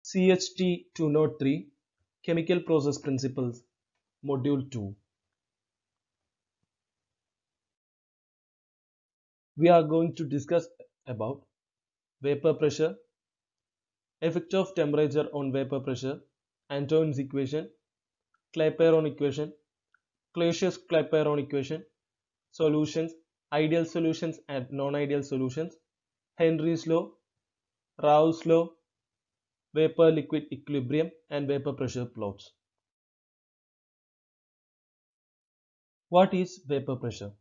CHT 203 Chemical Process Principles Module 2. We are going to discuss about vapor pressure, effect of temperature on vapor pressure, Antoine's equation, Clapeyron equation, Clausius-Clapeyron equation, solutions, ideal solutions and non-ideal solutions, Henry's law, Raoult's law, vapor-liquid equilibrium and vapor pressure plots. What is vapor pressure?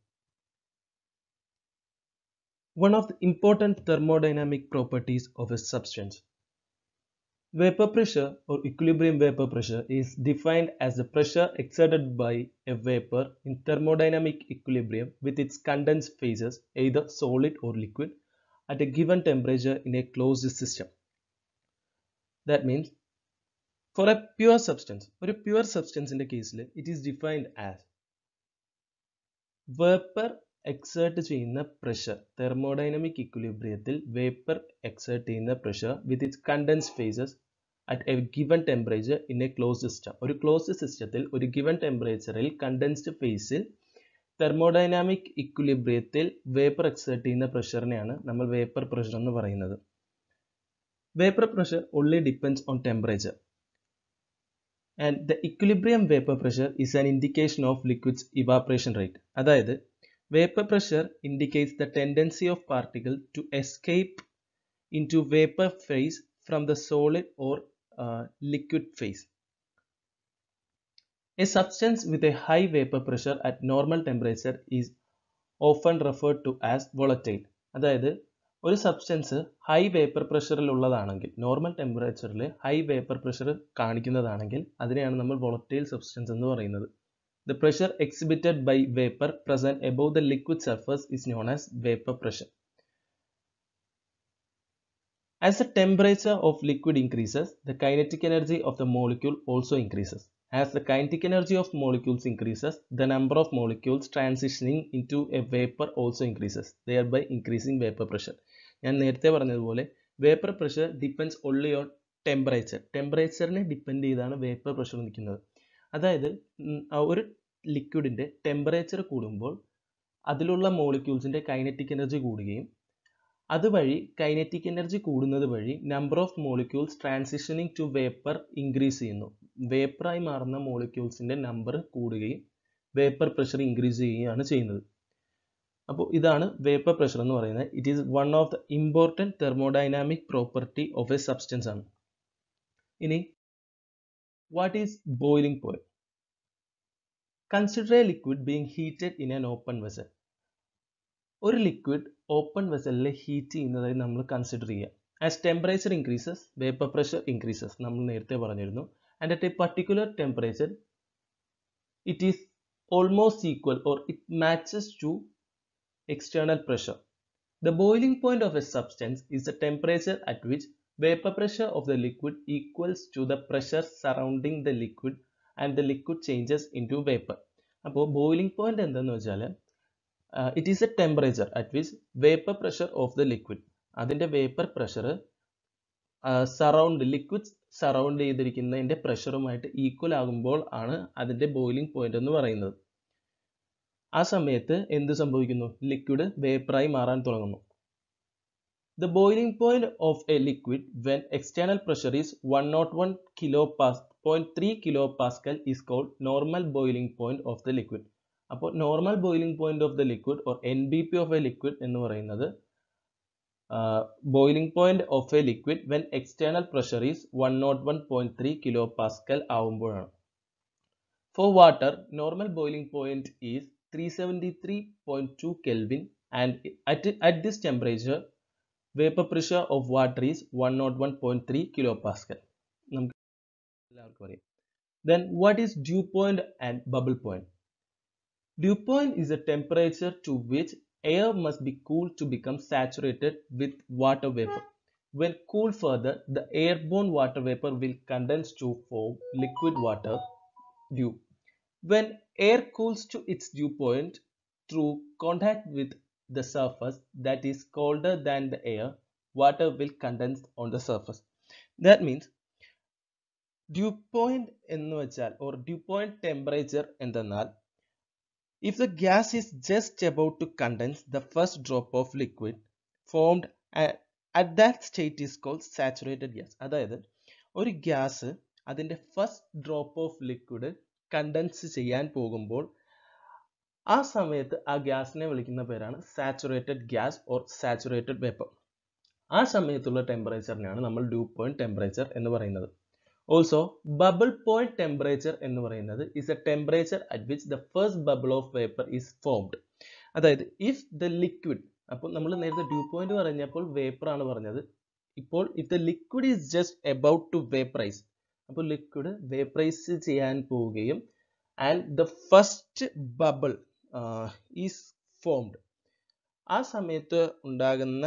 One of the important thermodynamic properties of a substance. Vapor pressure or equilibrium vapor pressure is defined as the pressure exerted by a vapor in thermodynamic equilibrium with its condensed phases, either solid or liquid, at a given temperature in a closed system. That means for a pure substance in the case, it is defined as vapor exert ചെയ്യുന്ന pressure thermodynamic equilibriumത്തിൽ vapor exert ചെയ്യുന്ന pressure with its condensed phases at a given temperature in a closed system. ഒരു closed systemത്തിൽ ഒരു given temperatureൽ condensed phaseൽ thermodynamic equilibriumത്തിൽ vapor exert ചെയ്യുന്ന pressureനെയാണ് നമ്മൾ vapor pressure എന്ന് പറയുന്നത്. Vapor pressure only depends on temperature. And the equilibrium vapor pressure is an indication of liquid's evaporation rate. അതായത് vapor pressure indicates the tendency of particle to escape into vapor phase from the solid or liquid phase. A substance with a high vapor pressure at normal temperature is often referred to as volatile. അതായത് ഒരു substance high vapour പ്രഷറിൽ ഉള്ളതാണെങ്കിൽ normal ടെമ്പറേച്ചറിൽ high vapour pressure കാണിക്കുന്നതാണെങ്കിൽ അതിനെയാണ് നമ്മൾ volatile substance എന്ന് പറയുന്നത്. The pressure exhibited by vapor present above the liquid surface is known as vapor pressure. As the temperature of liquid increases, the kinetic energy of the molecule also increases. As the kinetic energy of molecules increases, the number of molecules transitioning into a vapor also increases, thereby increasing vapor pressure. ഞാൻ നേരത്തെ പറഞ്ഞതുപോലെ vapour pressure depends only on ടെമ്പറേച്ചറിനെ ഡിപ്പെൻഡ് ചെയ്താണ് vapour pressure നിൽക്കുന്നത്. അതായത് ഒരു ലിക്വിഡിൻ്റെ temperature കൂടുമ്പോൾ അതിലുള്ള മോളിക്യൂൾസിൻ്റെ കൈനറ്റിക് എനർജി കൂടുകയും അതുവഴി കൈനറ്റിക് എനർജി കൂടുന്നത് വഴി number of molecules transitioning to vapour increase ചെയ്യുന്നു. വേപ്പറായി മാറുന്ന മോളിക്യൂൾസിൻ്റെ നമ്പർ കൂടുകയും വേപ്പർ പ്രഷർ ഇൻക്രീസ് ചെയ്യുകയാണ് ചെയ്യുന്നത്. അപ്പോൾ ഇതാണ് വേപ്പർ പ്രഷർ എന്ന് പറയുന്നത്. It is one of the important thermodynamic property of a substance ആണ്. ഇനി what is boiling point? Consider a liquid being heated in an open vessel. ഒരു ലിക്വിഡ് ഓപ്പൺ വെസലിൽ ഹീറ്റ് ചെയ്യുന്നതായി നമ്മൾ കൺസിഡർ ചെയ്യുക. As temperature increases vapour pressure increases, നമ്മൾ നേരത്തെ പറഞ്ഞിരുന്നു. And at a particular temperature it is almost equal or it matches to external pressure. The boiling point of a substance is the temperature at which vapor pressure of the liquid equals to the pressure surrounding the liquid and the liquid changes into vapor. അപ്പോൾ boiling point എന്താണെന്ന് വെച്ചാൽ it is a temperature at which vapor pressure of the liquid, അതിൻ്റെ vapour pressure liquid surround ചെയ്തിരിക്കുന്നതിൻ്റെ പ്രഷറുമായിട്ട് equal ആകുമ്പോൾ ആണ് അതിൻ്റെ boiling point എന്ന് പറയുന്നത്. ആ സമയത്ത് എന്ത് സംഭവിക്കുന്നു? ലിക്വിഡ് വേപ്പറായി മാറാൻ തുടങ്ങുന്നു. The boiling point of a liquid when external pressure is 101.3 kilopascal is called normal boiling point of the liquid. അപ്പോൾ normal boiling point of the liquid or NBP of a liquid എന്ന് പറയുന്നത് boiling point of a liquid when external pressure is 101.3 kilopascal ആവുമ്പോഴാണ്. For water, normal boiling point is 373.2 Kelvin and at this temperature vapor pressure of water is 101.3 kilopascal. Then what is dew point and bubble point? Dew point is a temperature to which air must be cooled to become saturated with water vapor. When cooled further, the airborne water vapor will condense to form liquid water, dew. When air cools to its dew point through contact with the surface that is colder than the air, water will condense on the surface. That means due point എന്ന് വെച്ചാൽ or dew point temperature എന്തെന്നാൽ if the gas is just about to condense, the first drop of liquid formed at that state is called saturated gas. അതായത് ഒരു gas അതിൻ്റെ first drop of liquid condense ചെയ്യാൻ പോകുമ്പോൾ ആ സമയത്ത് ആ ഗ്യാസിനെ വിളിക്കുന്ന പേരാണ് saturated gas or saturated vapour. ആ സമയത്തുള്ള ടെമ്പറേച്ചറിനെയാണ് നമ്മൾ ഡ്യൂ പോയിന്റ് ടെമ്പറേച്ചർ എന്ന് പറയുന്നത്. ഓൾസോ ബബിൾ പോയിന്റ് ടെമ്പറേച്ചർ എന്ന് പറയുന്നത് is a temperature at which the first bubble of vapor is formed. അതായത് if the liquid, അപ്പോൾ നമ്മൾ നേരത്തെ ഡ്യൂ പോയിന്റ് പറഞ്ഞപ്പോൾ വേപ്പർ ആണ് പറഞ്ഞത്. ഇപ്പോൾ if the liquid is just about to vaporize, അപ്പോൾ ലിക്വിഡ് വേപ്പറൈസ് ചെയ്യാൻ പോവുകയും and the first bubble is formed, ആ സമയത്ത് ഉണ്ടാകുന്ന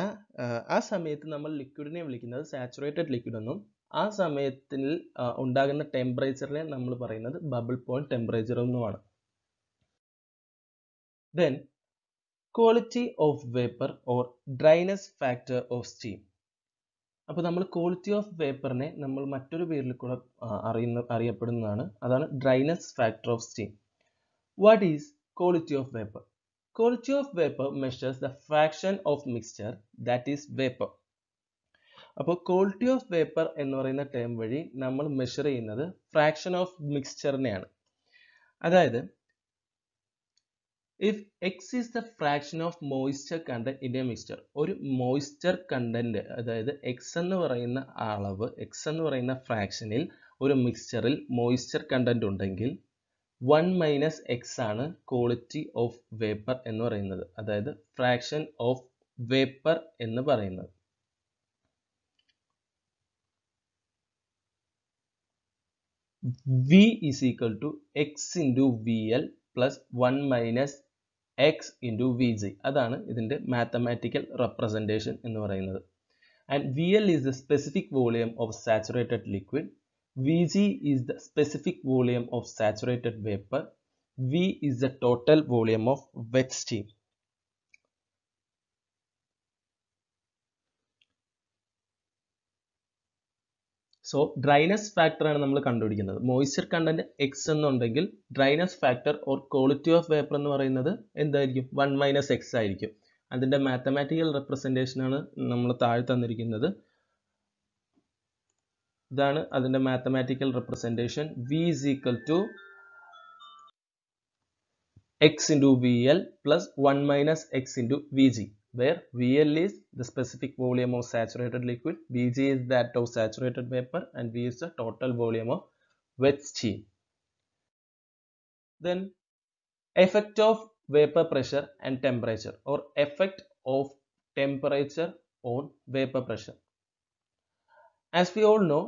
ആ സമയത്ത് നമ്മൾ ലിക്വിഡിനെ വിളിക്കുന്നത് സാച്ചുറേറ്റഡ് ലിക്വിഡ് എന്നും ആ സമയത്തിൽ ഉണ്ടാകുന്ന ടെമ്പറേച്ചറിനെ നമ്മൾ പറയുന്നത് ബബിൾ പോയിന്റ് ടെമ്പറേച്ചർ എന്നുമാണ്. Then quality of vapour or dryness factor of steam. അപ്പോൾ നമ്മൾ ക്വാളിറ്റി ഓഫ് വേപ്പറിനെ നമ്മൾ മറ്റൊരു പേരിൽ കൂടെ അറിയപ്പെടുന്നതാണ്, അതാണ് dryness factor of steam. What is quality of vapour? Quality of vapor measures the fraction of mixture that is vapor. അപ്പോൾ quality of vapour എന്ന് പറയുന്ന ടേം വഴി നമ്മൾ മെഷർ ചെയ്യുന്നത് ഫ്രാക്ഷൻ ഓഫ് മിക്സ്ചറിനെയാണ്. അതായത് if X is the fraction of moisture content in a mixture, ഒരു moisture content അതായത് എക്സ് എന്ന് പറയുന്ന അളവ്, എക്സ് എന്ന് പറയുന്ന ഫ്രാക്ഷനിൽ ഒരു മിക്സ്ചറിൽ മോയ്സ്ചർ കണ്ടന്റ് ഉണ്ടെങ്കിൽ 1 മൈനസ് എക്സ് ആണ് ക്വാളിറ്റി ഓഫ് വേപ്പർ എന്ന് പറയുന്നത്, അതായത് ഫ്രാക്ഷൻ ഓഫ് വേപ്പർ എന്ന് പറയുന്നത്. V is equal to x into VL plus 1 minus x into VG. അതാണ് ഇതിൻ്റെ മാത്തമാറ്റിക്കൽ റെപ്രസെൻറ്റേഷൻ എന്ന് പറയുന്നത്. And VL is the specific volume of saturated liquid. Vg is the specific volume of saturated vapor. V is the total volume of wet steam. So dryness factor ആണ് നമ്മൾ കണ്ടുപിടിക്കുന്നത്. Moisture content X എന്നുണ്ടെങ്കിൽ dryness factor or quality of vapour എന്ന് പറയുന്നത് എന്തായിരിക്കും? 1 minus X ആയിരിക്കും. അതിൻ്റെ mathematical representation ആണ് നമ്മൾ താഴെ തന്നിരിക്കുന്നത്. ഇതാണ് അതിൻ്റെ mathematical representation. V is equal to x into VL plus 1 minus x into VG, where VL is the specific volume of saturated liquid, VG is that of saturated vapor, and V is the total volume of wet steam. Then effect of vapor pressure and temperature, or effect of temperature on vapor pressure. As we all know,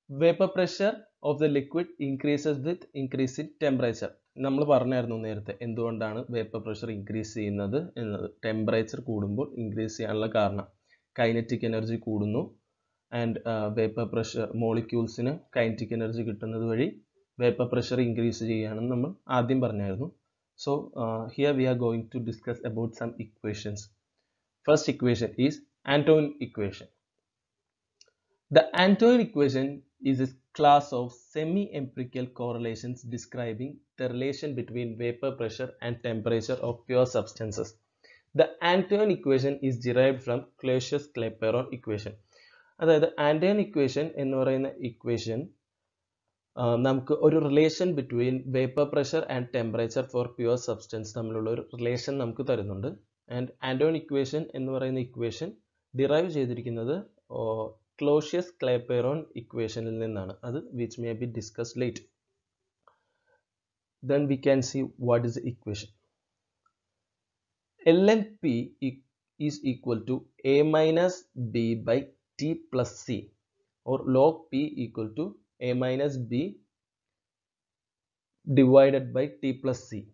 vapor pressure of the liquid increases with increase in temperature. നമ്മൾ പറഞ്ഞായിരുന്നു നേരത്തെ എന്തുകൊണ്ടാണ് vapour pressure increase ചെയ്യുന്നത് എന്നത്. Temperature കൂടുമ്പോൾ increase ചെയ്യാനുള്ള കാരണം kinetic energy കൂടുന്നു, ആൻഡ് വേപ്പർ പ്രഷർ മോളിക്യൂൾസിന് കൈനറ്റിക് എനർജി കിട്ടുന്നത് വഴി വേപ്പർ പ്രഷർ ഇൻക്രീസ് ചെയ്യുകയാണെന്ന് നമ്മൾ ആദ്യം പറഞ്ഞായിരുന്നു. So here we are going to discuss about some equations. First equation is Antoine equation. The Antoine equation is a class of semi-empirical correlations describing the relation between vapor pressure and temperature of pure substances. The Antoine equation is derived from Clausius-Clapeyron equation. അതായത് Antoine equation എന്ന് പറയുന്ന equation നമുക്ക് ഒരു relation between vapour pressure and temperature four pure substance തമ്മിലുള്ള ഒരു relation നമുക്ക് തരുന്നുണ്ട്. And Antoine equation എന്ന് പറയുന്ന ഇക്വേഷൻ ഡിറൈവ് ചെയ്തിരിക്കുന്നത് Clausius-Clapeyron equationil നിന്നാണ്. അത് which may be discussed later. Then we can see what is the equation. ln P is equal to A minus B by T plus C, or log P equal to A minus B divided by T plus C,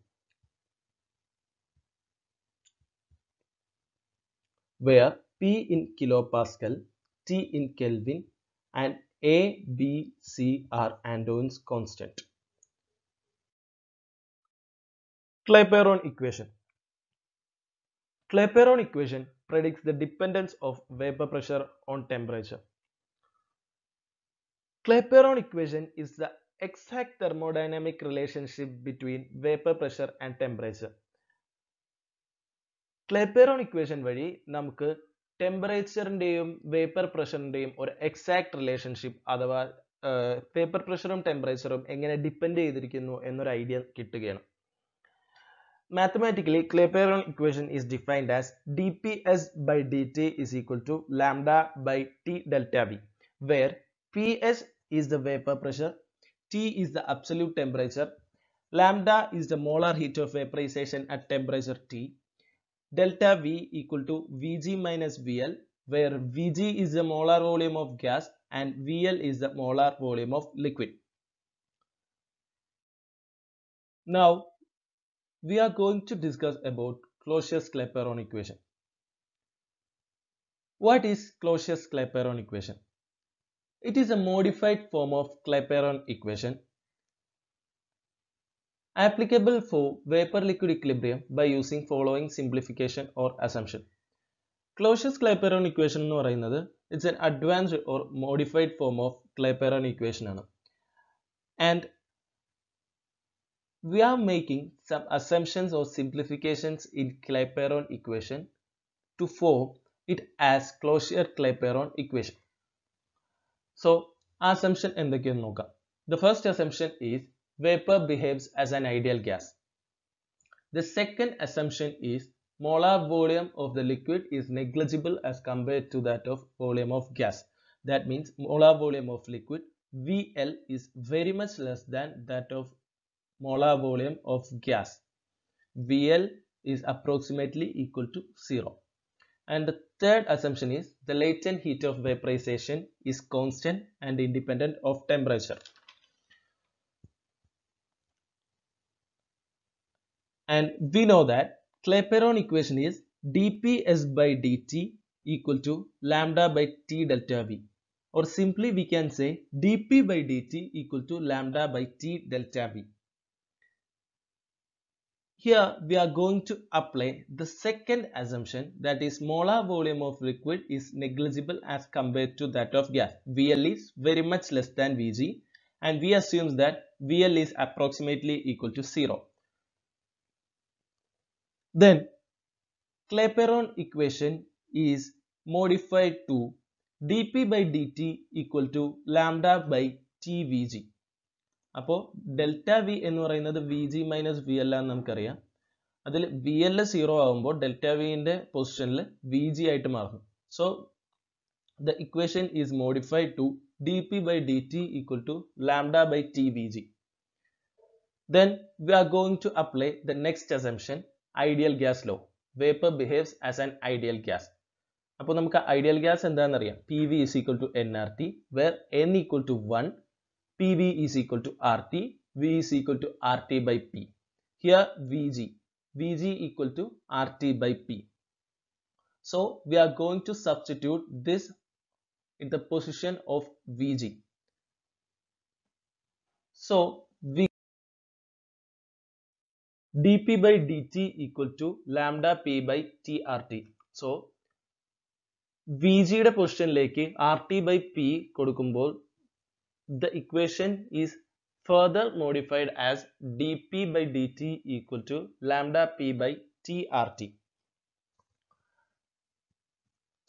where P in kilopascal, T in Kelvin, and A, B, C are Antoine's constant. Clapeyron equation. Clapeyron equation predicts the dependence of vapor pressure on temperature. Clapeyron equation is the exact thermodynamic relationship between vapor pressure and temperature. Clapeyron equation വഴി നമുക്ക് ടെമ്പറേച്ചറിന്റെയും vapour പ്രഷറിന്റെയും ഒരു exact relationship അഥവാ vapour പ്രഷറും ടെമ്പറേച്ചറും എങ്ങനെ depend ചെയ്തിരിക്കുന്നു എന്നൊരു idea കിട്ടുകയാണ്. Mathematically, Clapeyron equation is defined as dPs by dt is equal to lambda by T delta V, where Ps is the vapor pressure, T is the absolute temperature, lambda is the molar heat of vaporization at temperature T, delta V equal to Vg minus Vl, where Vg is the molar volume of gas and Vl is the molar volume of liquid. Now, we are going to discuss about Clausius-Clapeyron equation. What is Clausius-Clapeyron equation? It is a modified form of Clapeyron equation applicable for vapor-liquid equilibrium by using following simplification or assumption. Clausius-Clapeyron equation എന്ന് പറയുന്നത് it's an advanced or modified form of Clapeyron equation ആണ്. And we are making some assumptions or simplifications in Clapeyron equation to form it as Clausius-Clapeyron equation. So, assumption എന്തൊക്കെയെന്ന് നോക്കാം. The first assumption is vapor behaves as an ideal gas. The second assumption is molar volume of the liquid is negligible as compared to that of volume of gas. That means molar volume of liquid VL is very much less than that of molar volume of gas. VL is approximately equal to 0. And the third assumption is the latent heat of vaporization is constant and independent of temperature. And we know that Clapeyron equation is dPs by dt equal to lambda by T delta V. Or simply we can say dP by dt equal to lambda by T delta V. Here we are going to apply the second assumption, that is molar volume of liquid is negligible as compared to that of gas. VL is very much less than Vg, and we assume that VL is approximately equal to 0. Then Clapeyron equation is modified to dP by dt equal to lambda by TVg. അപ്പോൾ delta V എന്ന് പറയുന്നത് V G minus V L ആണെന്ന് നമുക്കറിയാം. അതിൽ V L 0 ആകുമ്പോൾ delta വിന്റെ പൊസിഷനിൽ V G ആയിട്ട് മാറും. So the equation is modified to D P by D T equal to lambda by T V G. Then we are going to apply the next assumption, ideal gas law. Vapor behaves as an ideal gas. അപ്പോൾ നമുക്ക് ideal gas എന്താണെന്ന് അറിയാം. P V is equal to N R T, where N equal to 1, PV is equal to RT, V is equal to RT by P. Here VG equal to RT by P. So we are going to substitute this in the position of VG. So dP by dt equal to lambda P by TRT. So VG യുടെ പൊസിഷനിലേക്ക് RT by P കൊടുക്കുമ്പോൾ the equation is further modified as dP by dt equal to lambda P by TRT.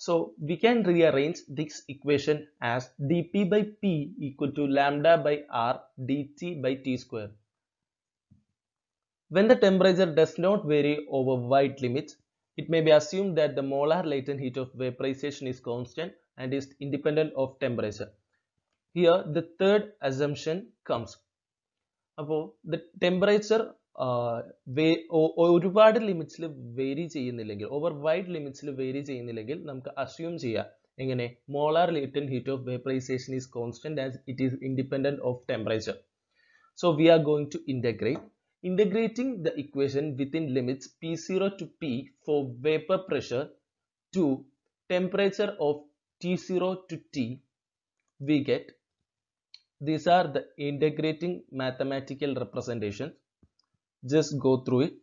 So we can rearrange this equation as dP by P equal to lambda by R dt by T square. When the temperature does not vary over wide limits, it may be assumed that the molar latent heat of vaporization is constant and is independent of temperature. Here the third assumption comes. അപ്പോൾ the temperature ഒരുപാട് ലിമിറ്റ്സിൽ vary ചെയ്യുന്നില്ലെങ്കിൽ, over wide ലിമിറ്റ്സിൽ vary ചെയ്യുന്നില്ലെങ്കിൽ നമുക്ക് assume ചെയ്യാം എങ്ങനെ molar latent heat of vaporisation is constant as it is independent of temperature. So we are going to integrating the equation within limits P0 to P for vapor pressure to temperature of T0 to T, we get these are the integrating mathematical representations. Just go through it.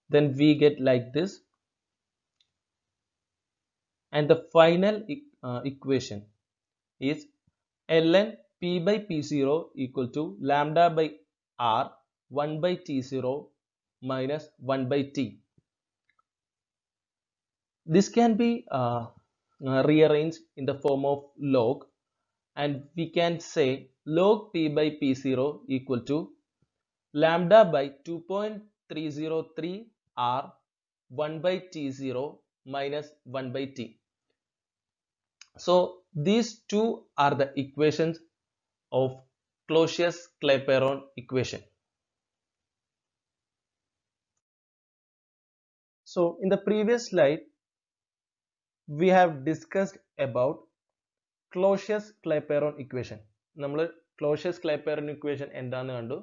Then we get like this, and the final equation is ln P by P0 equal to lambda by R 1 by T0 minus 1 by T. This can be rearranged in the form of log, and we can say log P by P0 equal to lambda by 2.303 R 1 by T0 minus 1 by T. So these two are the equations of Clausius-Clapeyron equation. So in the previous slide, we have discussed about Clausius-Clapeyron equation. നമ്മൾ Clausius-Clapeyron equation എന്താണെന്ന് കണ്ടു,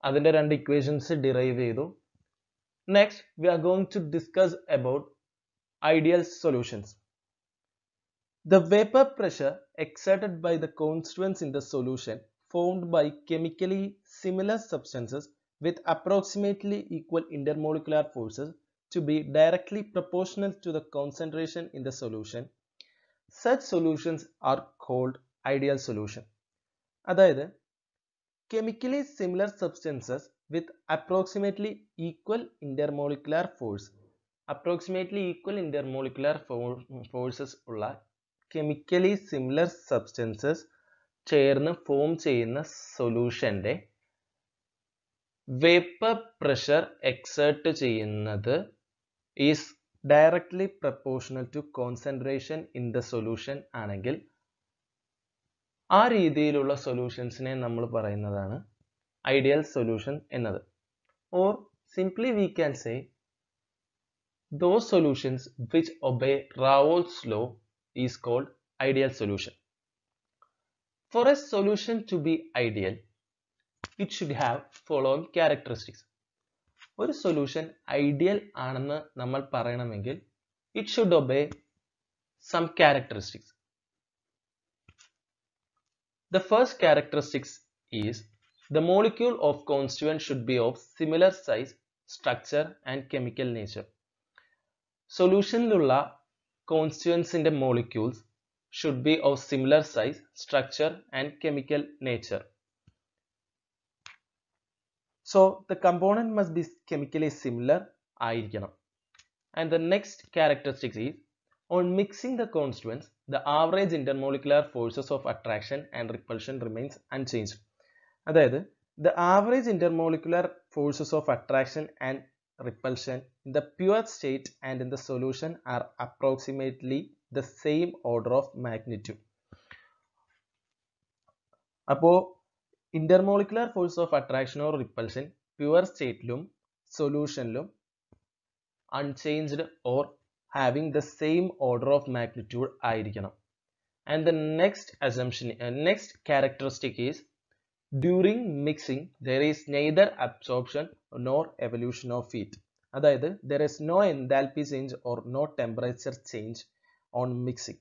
അതിന്റെ രണ്ട് equations derive ചെയ്തു. Next, we are going to discuss about ideal solutions. The vapor pressure exerted by the constituents in the solution formed by chemically similar substances with approximately equal intermolecular forces to be directly proportional to the concentration in the solution. Such solutions are called ideal solution. അതായത് chemically similar substances with approximately equal intermolecular force, forces ഉള്ള chemically similar substances ചേർന്ന് form ചെയ്യുന്ന സൊല്യൂഷന്റെ vapour pressure exert ചെയ്യുന്നത് is directly proportional to concentration in the solution ആണെങ്കിൽ ആ രീതിയിലുള്ള സൊല്യൂഷൻസിനെ നമ്മൾ പറയുന്നതാണ് ഐഡിയൽ സൊല്യൂഷൻ എന്നത്. Or simply we can say those solutions which obey Raoult's law is called ideal solution. For a solution to be ideal, it should have following characteristics. ഒരു solution ideal ആണെന്ന് നമ്മൾ പറയണമെങ്കിൽ it should obey some characteristics. The first characteristics is the molecule of constituent should be of similar size, structure and chemical nature. സൊല്യൂഷനിലുള്ള കോൺസ്റ്റിറ്റ്യുവൻസിന്റെ molecules should be of similar size, structure and chemical nature. So the component must be chemically similar ആയിരിക്കണം. And the next characteristic is on mixing the constituents, the average intermolecular forces of attraction and repulsion remains unchanged. അതായത് the average intermolecular forces of attraction and repulsion in the pure state and in the solution are approximately the same order of magnitude. അപ്പോൾ intermolecular force of attraction or repulsion pure stateലും solutionലും unchanged or having the same order of magnitude ആയിരിക്കണം. And the next assumption, next characteristic is during mixing there is neither absorption nor evolution of heat. അതായത് there is no enthalpy change or no temperature change on mixing.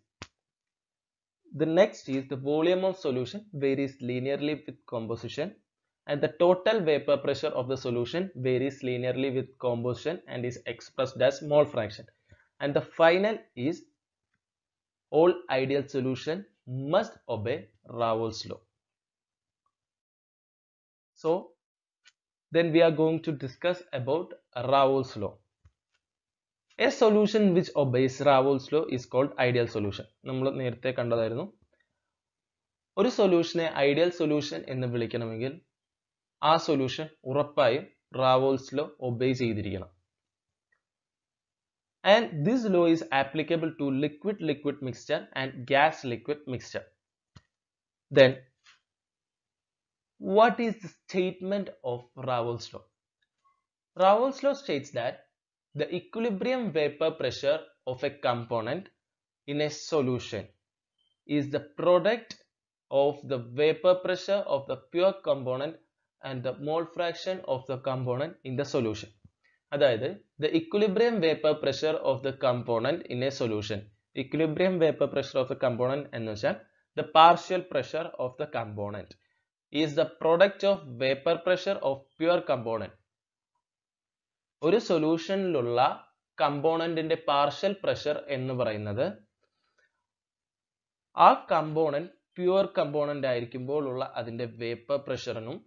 The next is the volume of solution varies linearly with composition and the total vapor pressure of the solution varies linearly with composition and is expressed as mole fraction. And the final is all ideal solution must obey Raoult's law. So then we are going to discuss about Raoult's law. A solution which obeys Raoult's law is called ideal solution. നമ്മൾ നേരത്തെ കണ്ടതായിരുന്നു. ഒരു സൊല്യൂഷനെ ideal solution എന്ന് വിളിക്കണമെങ്കിൽ ആ solution ഉറപ്പായും Raoult's law obey ചെയ്തിരിക്കണം. And this law is applicable to liquid-liquid mixture and gas-liquid mixture. Then what is the statement of Raoult's law? Raoult's law states that the equilibrium vapor pressure of a component in a solution is the product of the vapor pressure of the pure component and the mole fraction of the component in the solution. അതായത് the equilibrium vapor pressure of the component in a solution, equilibrium vapor pressure of the component എന്ന് വെച്ചാൽ the partial pressure of the component is the product of vapor pressure of pure component. ഒരു സൊല്യൂഷനിലുള്ള കമ്പോണന്റിന്റെ partial pressure എന്ന് പറയുന്നത് ആ component pure component ആയിരിക്കുമ്പോൾ ഉള്ള അതിന്റെ vapour പ്രഷറിനും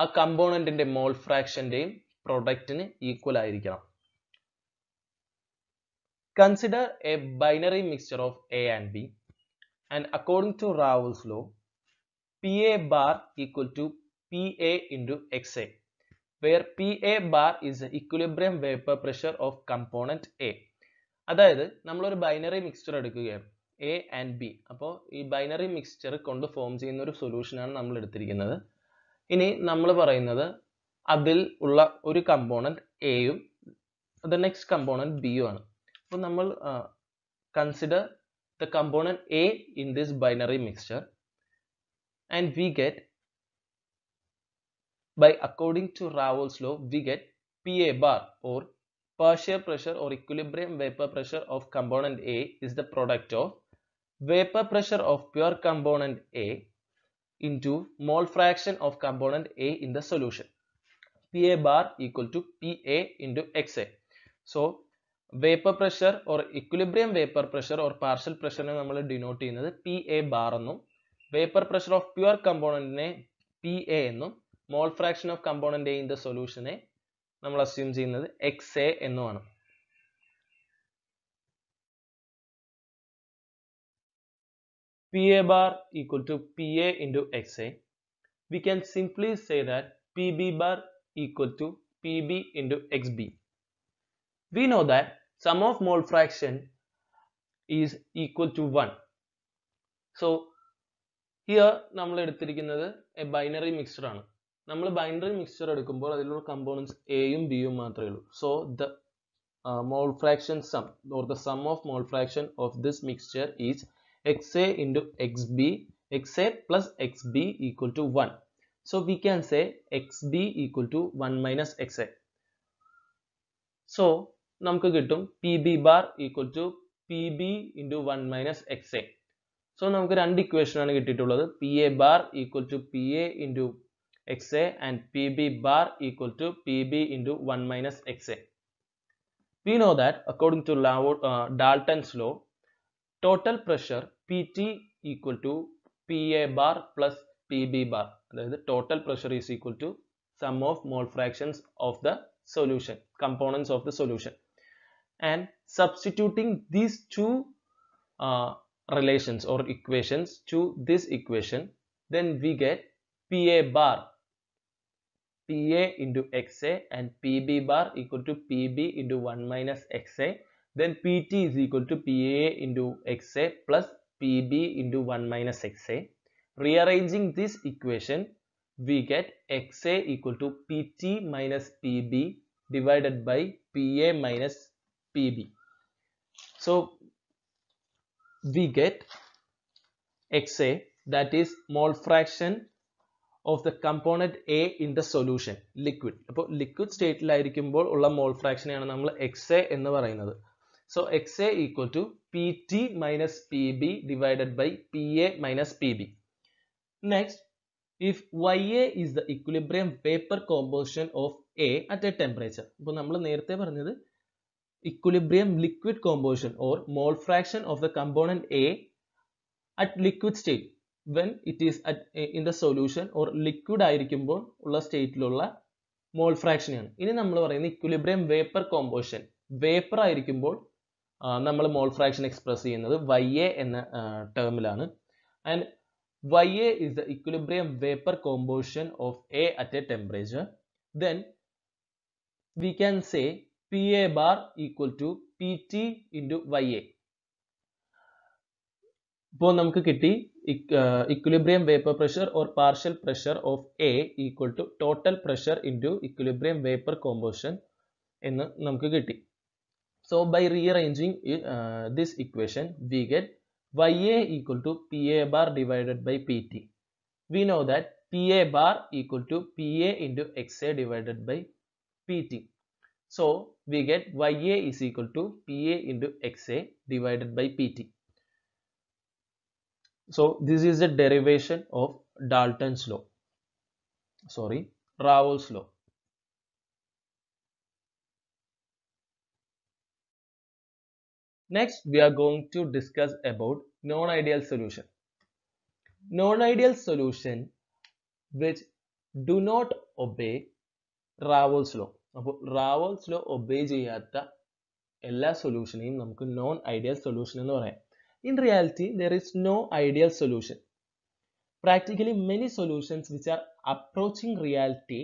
ആ കമ്പോണന്റിന്റെ മോൾ ഫ്രാക്ഷന്റെയും പ്രൊഡക്റ്റിന് ഈക്വൽ ആയിരിക്കണം. Consider A binary mixture of A and B, and according to Raoult's law, PA bar equal to PA into XA, where PA bar is the equilibrium vapor pressure of component A. അതായത് നമ്മളൊരു binary mixture എടുക്കുകയാണ് A and B. അപ്പോൾ ഈ binary mixture കൊണ്ട് form ചെയ്യുന്ന ഒരു സൊല്യൂഷനാണ് നമ്മൾ എടുത്തിരിക്കുന്നത്. ഇനി നമ്മൾ പറയുന്നത് അതിൽ ഉള്ള ഒരു കമ്പോണന്റ് എയും ദ നെക്സ്റ്റ് കമ്പോണന്റ് ബിയും ആണ്. അപ്പോൾ നമ്മൾ consider the component A in this binary mixture, and we get, by according to Raoult's law, we get PA bar or partial pressure or equilibrium vapor pressure of component A is the product of vapor pressure of pure component A into mole fraction of component A in the solution. PA bar equal to PA into XA. So vapour pressure or equilibrium vapour pressure or partial പ്രഷറിനെ നമ്മൾ denote ചെയ്യുന്നത് P A bar എന്നും, vapour pressure of pure കമ്പോണന്റിനെ P A എന്നും, mole fraction of component A in the സൊല്യൂഷനെ നമ്മൾ assume ചെയ്യുന്നത് X A എന്നുമാണ്. P A bar equal to P A into X A. We can simply say that P B bar equal to P B into X B. We know that sum of mole fraction is equal to 1. So here നമ്മൾ എടുത്തിരിക്കുന്നത് A binary mixture ആണ്. നമ്മൾ binary mixture എടുക്കുമ്പോൾ അതിലുള്ള components എയും ബിയും മാത്രമേ ഉള്ളൂ. So the mole fraction sum or the sum of mole fraction of this mixture is xa into xb, xa plus xb equal to 1. So we can say xb equal to 1 minus xa. So നമുക്ക് കിട്ടും P B bar equal to P B into 1 minus X A. So നമുക്ക് രണ്ട് equation ആണ് കിട്ടിയിട്ടുള്ളത്. P A bar equal to P A into X A and P B bar equal to P B into 1 minus X A. We know that according to Dalton's law, total pressure P T equal to P A bar plus P B bar. അതായത് total pressure is equal to sum of mole fractions of the solution, components of the solution. And substituting these two relations or equations to this equation, then we get PA bar PA into XA and PB bar equal to PB into 1 minus XA. Then PT is equal to PA into XA plus PB into 1 minus XA. Rearranging this equation, we get XA equal to PT minus PB divided by PA minus PB. So we get XA, that is mole fraction of the component A in the solution, liquid. അപ്പോൾ liquid സ്റ്റേറ്റിലായിരിക്കുമ്പോൾ ഉള്ള മോൾ ഫ്രാക്ഷനെയാണ് നമ്മൾ XA എന്ന് പറയുന്നത്. So XA equal to PT minus PB divided by PA minus PB. Next, if YA is the equilibrium vapor composition of A at a temperature. അപ്പോൾ നമ്മൾ നേരത്തെ പറഞ്ഞത് equilibrium liquid composition or mole fraction of the component A at liquid state when it is at in the solution or liquid ആയിരിക്കുമ്പോൾ ഉള്ള സ്റ്റേറ്റിലുള്ള മോൾ ഫ്രാക്ഷനെയാണ്. ഇനി നമ്മൾ പറയുന്നത് equilibrium vapor composition, vapour ആയിരിക്കുമ്പോൾ നമ്മൾ മോൾ ഫ്രാക്ഷൻ എക്സ്പ്രസ് ചെയ്യുന്നത് YA എന്ന ടേമിലാണ്. And YA is the equilibrium vapor composition of A at a temperature. Then we can say PA bar equal to PT into YA. ഇപ്പോൾ നമുക്ക് കിട്ടി equilibrium vapor pressure or partial pressure of A equal to total pressure into equilibrium vapor composition എന്ന് നമുക്ക് കിട്ടി. So by rearranging this equation, we get YA equal to PA bar divided by PT. We know that PA bar equal to PA into XA divided by PT. So we get YA is equal to PA into XA divided by PT. So this is a derivation of Dalton's law. Raoult's law. Next, we are going to discuss about non-ideal solution. Non-ideal solution which do not obey Raoult's law. അപ്പോൾ Raoult's law obey ചെയ്യാത്ത എല്ലാ സൊല്യൂഷനെയും നമുക്ക് non ideal solution എന്ന് പറയാം. In reality, there is no ideal solution. Practically, many solutions which are approaching reality,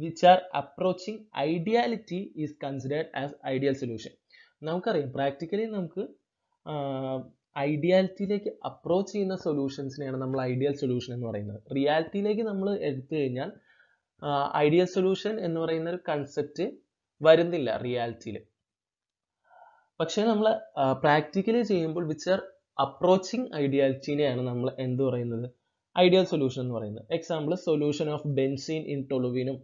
which are approaching ideality, is considered as ideal solution. നമുക്കറിയാം practically നമുക്ക് ഐഡിയാലിറ്റിയിലേക്ക് approach ചെയ്യുന്ന സൊല്യൂഷൻസിനെയാണ് നമ്മൾ ideal solution എന്ന് പറയുന്നത്. റിയാലിറ്റിയിലേക്ക് നമ്മൾ എടുത്തു കഴിഞ്ഞാൽ ഐഡിയൽ സൊല്യൂഷൻ എന്ന് പറയുന്ന ഒരു കൺസെപ്റ്റ് വരുന്നില്ല റിയാലിറ്റിയിൽ. പക്ഷെ നമ്മൾ പ്രാക്ടിക്കലി ചെയ്യുമ്പോൾ വിച്ച് ആർ അപ്രോച്ചിങ് ഐഡിയാലിറ്റിനെയാണ് നമ്മൾ എന്ത് പറയുന്നത് ഐഡിയൽ സൊല്യൂഷൻ എന്ന് പറയുന്നത്. Example solution of benzene in ടൊളുവിനും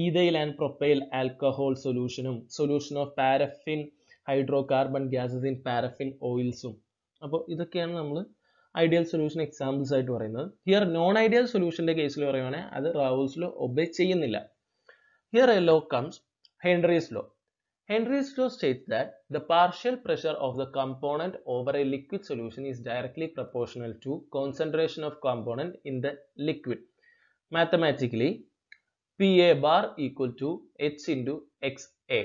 ഈഥൈൽ ആൻഡ് പ്രൊപ്പൈൽ ആൽക്കഹോൾ സൊല്യൂഷനും solution of paraffin hydrocarbon gases in paraffin ഓയിൽസും. അപ്പോൾ ഇതൊക്കെയാണ് നമ്മൾ ഐഡിയൽ സൊല്യൂഷൻ എക്സാമ്പിൾസ് ആയിട്ട് പറയുന്നത്. ഹിയർ നോൺ ഐഡിയൽ സൊല്യൂഷൻ്റെ കേസിൽ പറയുവാണെങ്കിൽ അത് Raoult's law ഒബേ ചെയ്യുന്നില്ല. Here a law comes Henry's law. Henry's law states that the partial pressure of the component over a liquid solution is directly proportional to concentration of component in the liquid. Mathematically, PA bar equal to H into XA,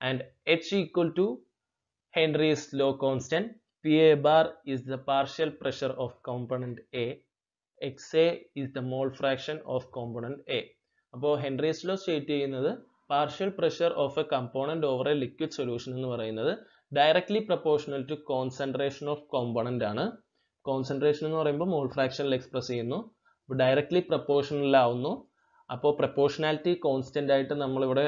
and H equal to Henry's law constant. PA bar is the partial pressure of component A. XA is the mole fraction of component A. അപ്പോൾ Henry's law state ചെയ്യുന്നത് partial pressure of a component over a liquid solution എന്ന് പറയുന്നത് directly proportional to concentration of component ആണ്. Concentration എന്ന് പറയുമ്പോൾ മോൾ ഫ്രാക്ഷനിൽ express ചെയ്യുന്നു. അപ്പോൾ directly proportional ആവുന്നു. അപ്പോൾ പ്രപ്പോർഷണാലിറ്റി കോൺസ്റ്റന്റ് ആയിട്ട് നമ്മളിവിടെ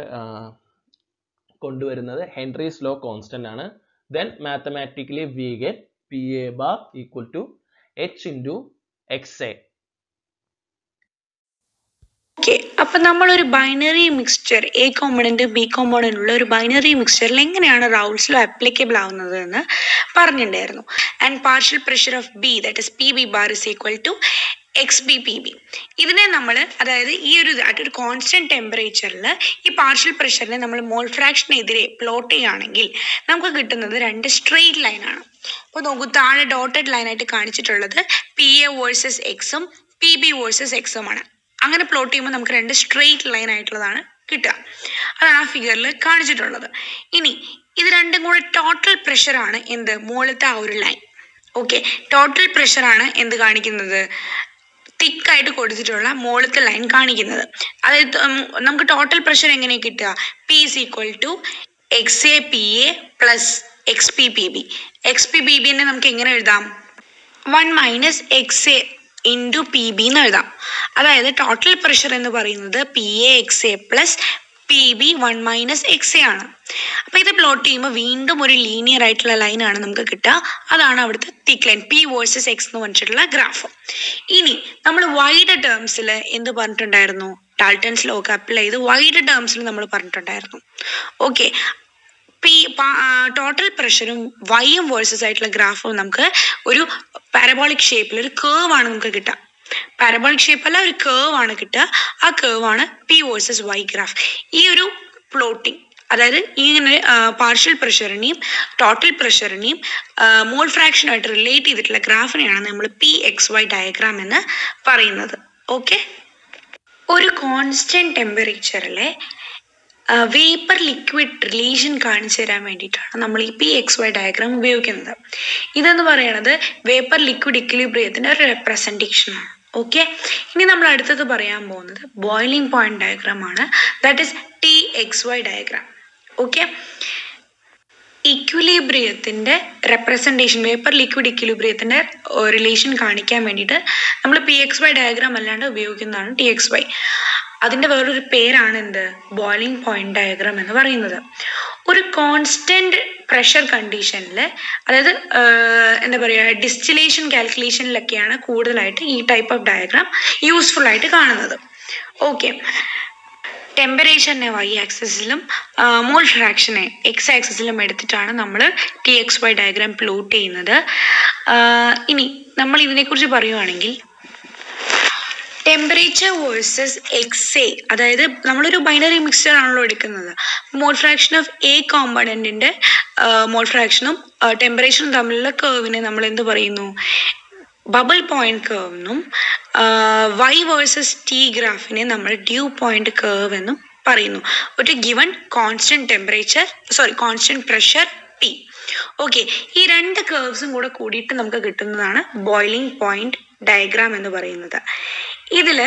കൊണ്ടുവരുന്നത് Henry's law കോൺസ്റ്റന്റ് ആണ്. Then mathematically we get PA bar equal to H into XA. Okay, അപ്പം നമ്മളൊരു binary mixture A component B component ഉള്ള ഒരു ബൈനറി മിക്സ്ചറിൽ എങ്ങനെയാണ് Raoult's law ആപ്ലിക്കബിൾ ആവുന്നത് എന്ന് പറഞ്ഞിട്ടുണ്ടായിരുന്നു. And partial pressure of B that is PB bar is equal to XBPB. ഇതിനെ നമ്മൾ അതായത് ഈ ഒരു കോൺസ്റ്റന്റ് ടെമ്പറേച്ചറിൽ ഈ പാർഷ്യൽ പ്രഷറിനെ നമ്മൾ മോൾ ഫ്രാക്ഷനെതിരെ പ്ലോട്ട് ചെയ്യുകയാണെങ്കിൽ നമുക്ക് കിട്ടുന്നത് രണ്ട് സ്ട്രെയിറ്റ് ലൈനാണ്. അപ്പോൾ നോക്കൂ, താഴെ ഡോട്ടഡ് ലൈനായിട്ട് കാണിച്ചിട്ടുള്ളത് PA വേഴ്സസ് എക്സും PB വേഴ്സസ് എക്സും ആണ്. അങ്ങനെ പ്ലോട്ട് ചെയ്യുമ്പോൾ നമുക്ക് രണ്ട് സ്ട്രെയിറ്റ് ലൈൻ ആയിട്ടുള്ളതാണ് കിട്ടുക. അതാണ് ആ ഫിഗറിൽ കാണിച്ചിട്ടുള്ളത്. ഇനി ഇത് രണ്ടും കൂടെ ടോട്ടൽ പ്രഷറാണ് എന്ത് മുകളിലത്തെ ആ ഒരു ലൈൻ. ഓക്കെ, ടോട്ടൽ പ്രഷറാണ് എന്ത് കാണിക്കുന്നത് തിക്കായിട്ട് കൊടുത്തിട്ടുള്ള മുകളിലത്തെ ലൈൻ കാണിക്കുന്നത്. അതായത് നമുക്ക് ടോട്ടൽ പ്രഷർ എങ്ങനെ കിട്ടുക? P is equal to XAPA plus XPPB. XPPBനെ നമുക്ക് എങ്ങനെ എഴുതാം? 1 minus XA into PB എന്ന് എഴുതാം. അതായത് ടോട്ടൽ പ്രഷർ എന്ന് പറയുന്നത് PA/XA plus PB 1 minus XA ആണ്. അപ്പൊ ഇത് പ്ലോട്ട് ചെയ്യുമ്പോൾ വീണ്ടും ഒരു ലീനിയർ ആയിട്ടുള്ള ലൈനാണ് നമുക്ക് കിട്ടുക. അതാണ് അവിടുത്തെ thick line P versus X എന്ന് പറഞ്ഞിട്ടുള്ള ഗ്രാഫ്. ഇനി നമ്മൾ വൈഡ് ടേംസിൽ എന്ത് പറഞ്ഞിട്ടുണ്ടായിരുന്നു? ഡാൾട്ടൺസ് ലോ ഒക്കെ അപ്ലൈ ചെയ്ത് വൈഡ് ടേംസിൽ നമ്മൾ പറഞ്ഞിട്ടുണ്ടായിരുന്നു. ഓക്കെ, ടോട്ടൽ പ്രഷറും വൈയും വേഴ്സസ് ആയിട്ടുള്ള ഗ്രാഫും നമുക്ക് ഒരു പാരബോളിക് ഷേപ്പിൽ ഒരു കേർവ് ആണ് നമുക്ക് കിട്ടുക. പാരബോളിക് ഷേപ്പ് അല്ല, ഒരു കേർവ് ആണ് കിട്ടുക. ആ കേർവ് ആണ് P വേഴ്സസ് Y ഗ്രാഫ്. ഈ ഒരു പ്ലോട്ടിങ്, അതായത് ഇങ്ങനെ പാർഷ്യൽ പ്രഷറിനെയും ടോട്ടൽ പ്രഷറിനെയും മോൾ ഫ്രാക്ഷനുമായിട്ട് റിലേറ്റ് ചെയ്തിട്ടുള്ള ഗ്രാഫിനെയാണ് നമ്മൾ PXY ഡയഗ്രാം എന്ന് പറയുന്നത്. ഓക്കെ, ഒരു കോൺസ്റ്റന്റ് ടെമ്പറേച്ചറിലെ വേപ്പർ ലിക്വിഡ് റിലേഷൻ കാണിച്ചു തരാൻ വേണ്ടിയിട്ടാണ് നമ്മൾ ഈ PXY ഡയഗ്രാം ഉപയോഗിക്കുന്നത്. ഇതെന്ന് പറയുന്നത് വേപ്പർ ലിക്വിഡ് ഇക്വിലിബ്രിയത്തിൻ്റെ ഒരു റെപ്രസെൻറ്റേഷനാണ്. ഓക്കെ, ഇനി നമ്മൾ അടുത്തത് പറയാൻ പോകുന്നത് ബോയിലിംഗ് പോയിന്റ് ഡയഗ്രാം ആണ്. That is TXY diagram. Okay, ഇക്വിലിബ്രിയത്തിൻ്റെ റെപ്രസെൻറ്റേഷൻ, വേപ്പർ ലിക്വിഡ് ഇക്വിലിബ്രിയത്തിൻ്റെ റിലേഷൻ കാണിക്കാൻ വേണ്ടിയിട്ട് നമ്മൾ PXY ഡയഗ്രാം അല്ലാണ്ട് ഉപയോഗിക്കുന്നതാണ് TXY. അതിൻ്റെ വേറൊരു പേരാണ് എന്ത്? ബോയിലിംഗ് പോയിന്റ് ഡയഗ്രാം എന്ന് പറയുന്നത്. ഒരു കോൺസ്റ്റന്റ് പ്രഷർ കണ്ടീഷനിൽ, അതായത് എന്താ പറയുക, ഡിസ്റ്റിലേഷൻ കാൽക്കുലേഷനിലൊക്കെയാണ് കൂടുതലായിട്ട് ഈ ടൈപ്പ് ഓഫ് ഡയഗ്രാം യൂസ്ഫുൾ ആയിട്ട് കാണുന്നത്. ഓക്കെ, ടെമ്പറേച്ചറിനെ Y ആക്സിസിലും മോൾ ഫ്രാക്ഷനെ X ആക്സിസിലും എടുത്തിട്ടാണ് നമ്മൾ TXY ഡയഗ്രാം പ്ലോട്ട് ചെയ്യുന്നത്. ഇനി നമ്മൾ ഇതിനെക്കുറിച്ച് പറയുവാണെങ്കിൽ ടെമ്പറേച്ചർ വേഴ്സസ് XA, അതായത് നമ്മളൊരു ബൈനറി മിക്സ്ചർ ആണല്ലോ എടുക്കുന്നത്. മോൾ ഫ്രാക്ഷൻ ഓഫ് A കോമ്പണൻറ്റിൻ്റെ മോൾ ഫ്രാക്ഷനും ടെമ്പറേച്ചറും തമ്മിലുള്ള കേർവിനെ നമ്മൾ എന്ത് പറയുന്നു? ബബിൾ പോയിന്റ് കർവ് എന്നും വൈ വേഴ്സസ് ടി ഗ്രാഫിനെ നമ്മൾ ഡ്യൂ പോയിന്റ് കർവ് എന്നും പറയുന്നു. ഒരു given constant pressure P. Okay, ഈ രണ്ട് കർവ്സും കൂടെ കൂടിയിട്ട് നമുക്ക് കിട്ടുന്നതാണ് ബോയിലിംഗ് പോയിന്റ് ഡയഗ്രാം എന്ന് പറയുന്നത്. ഇതിൽ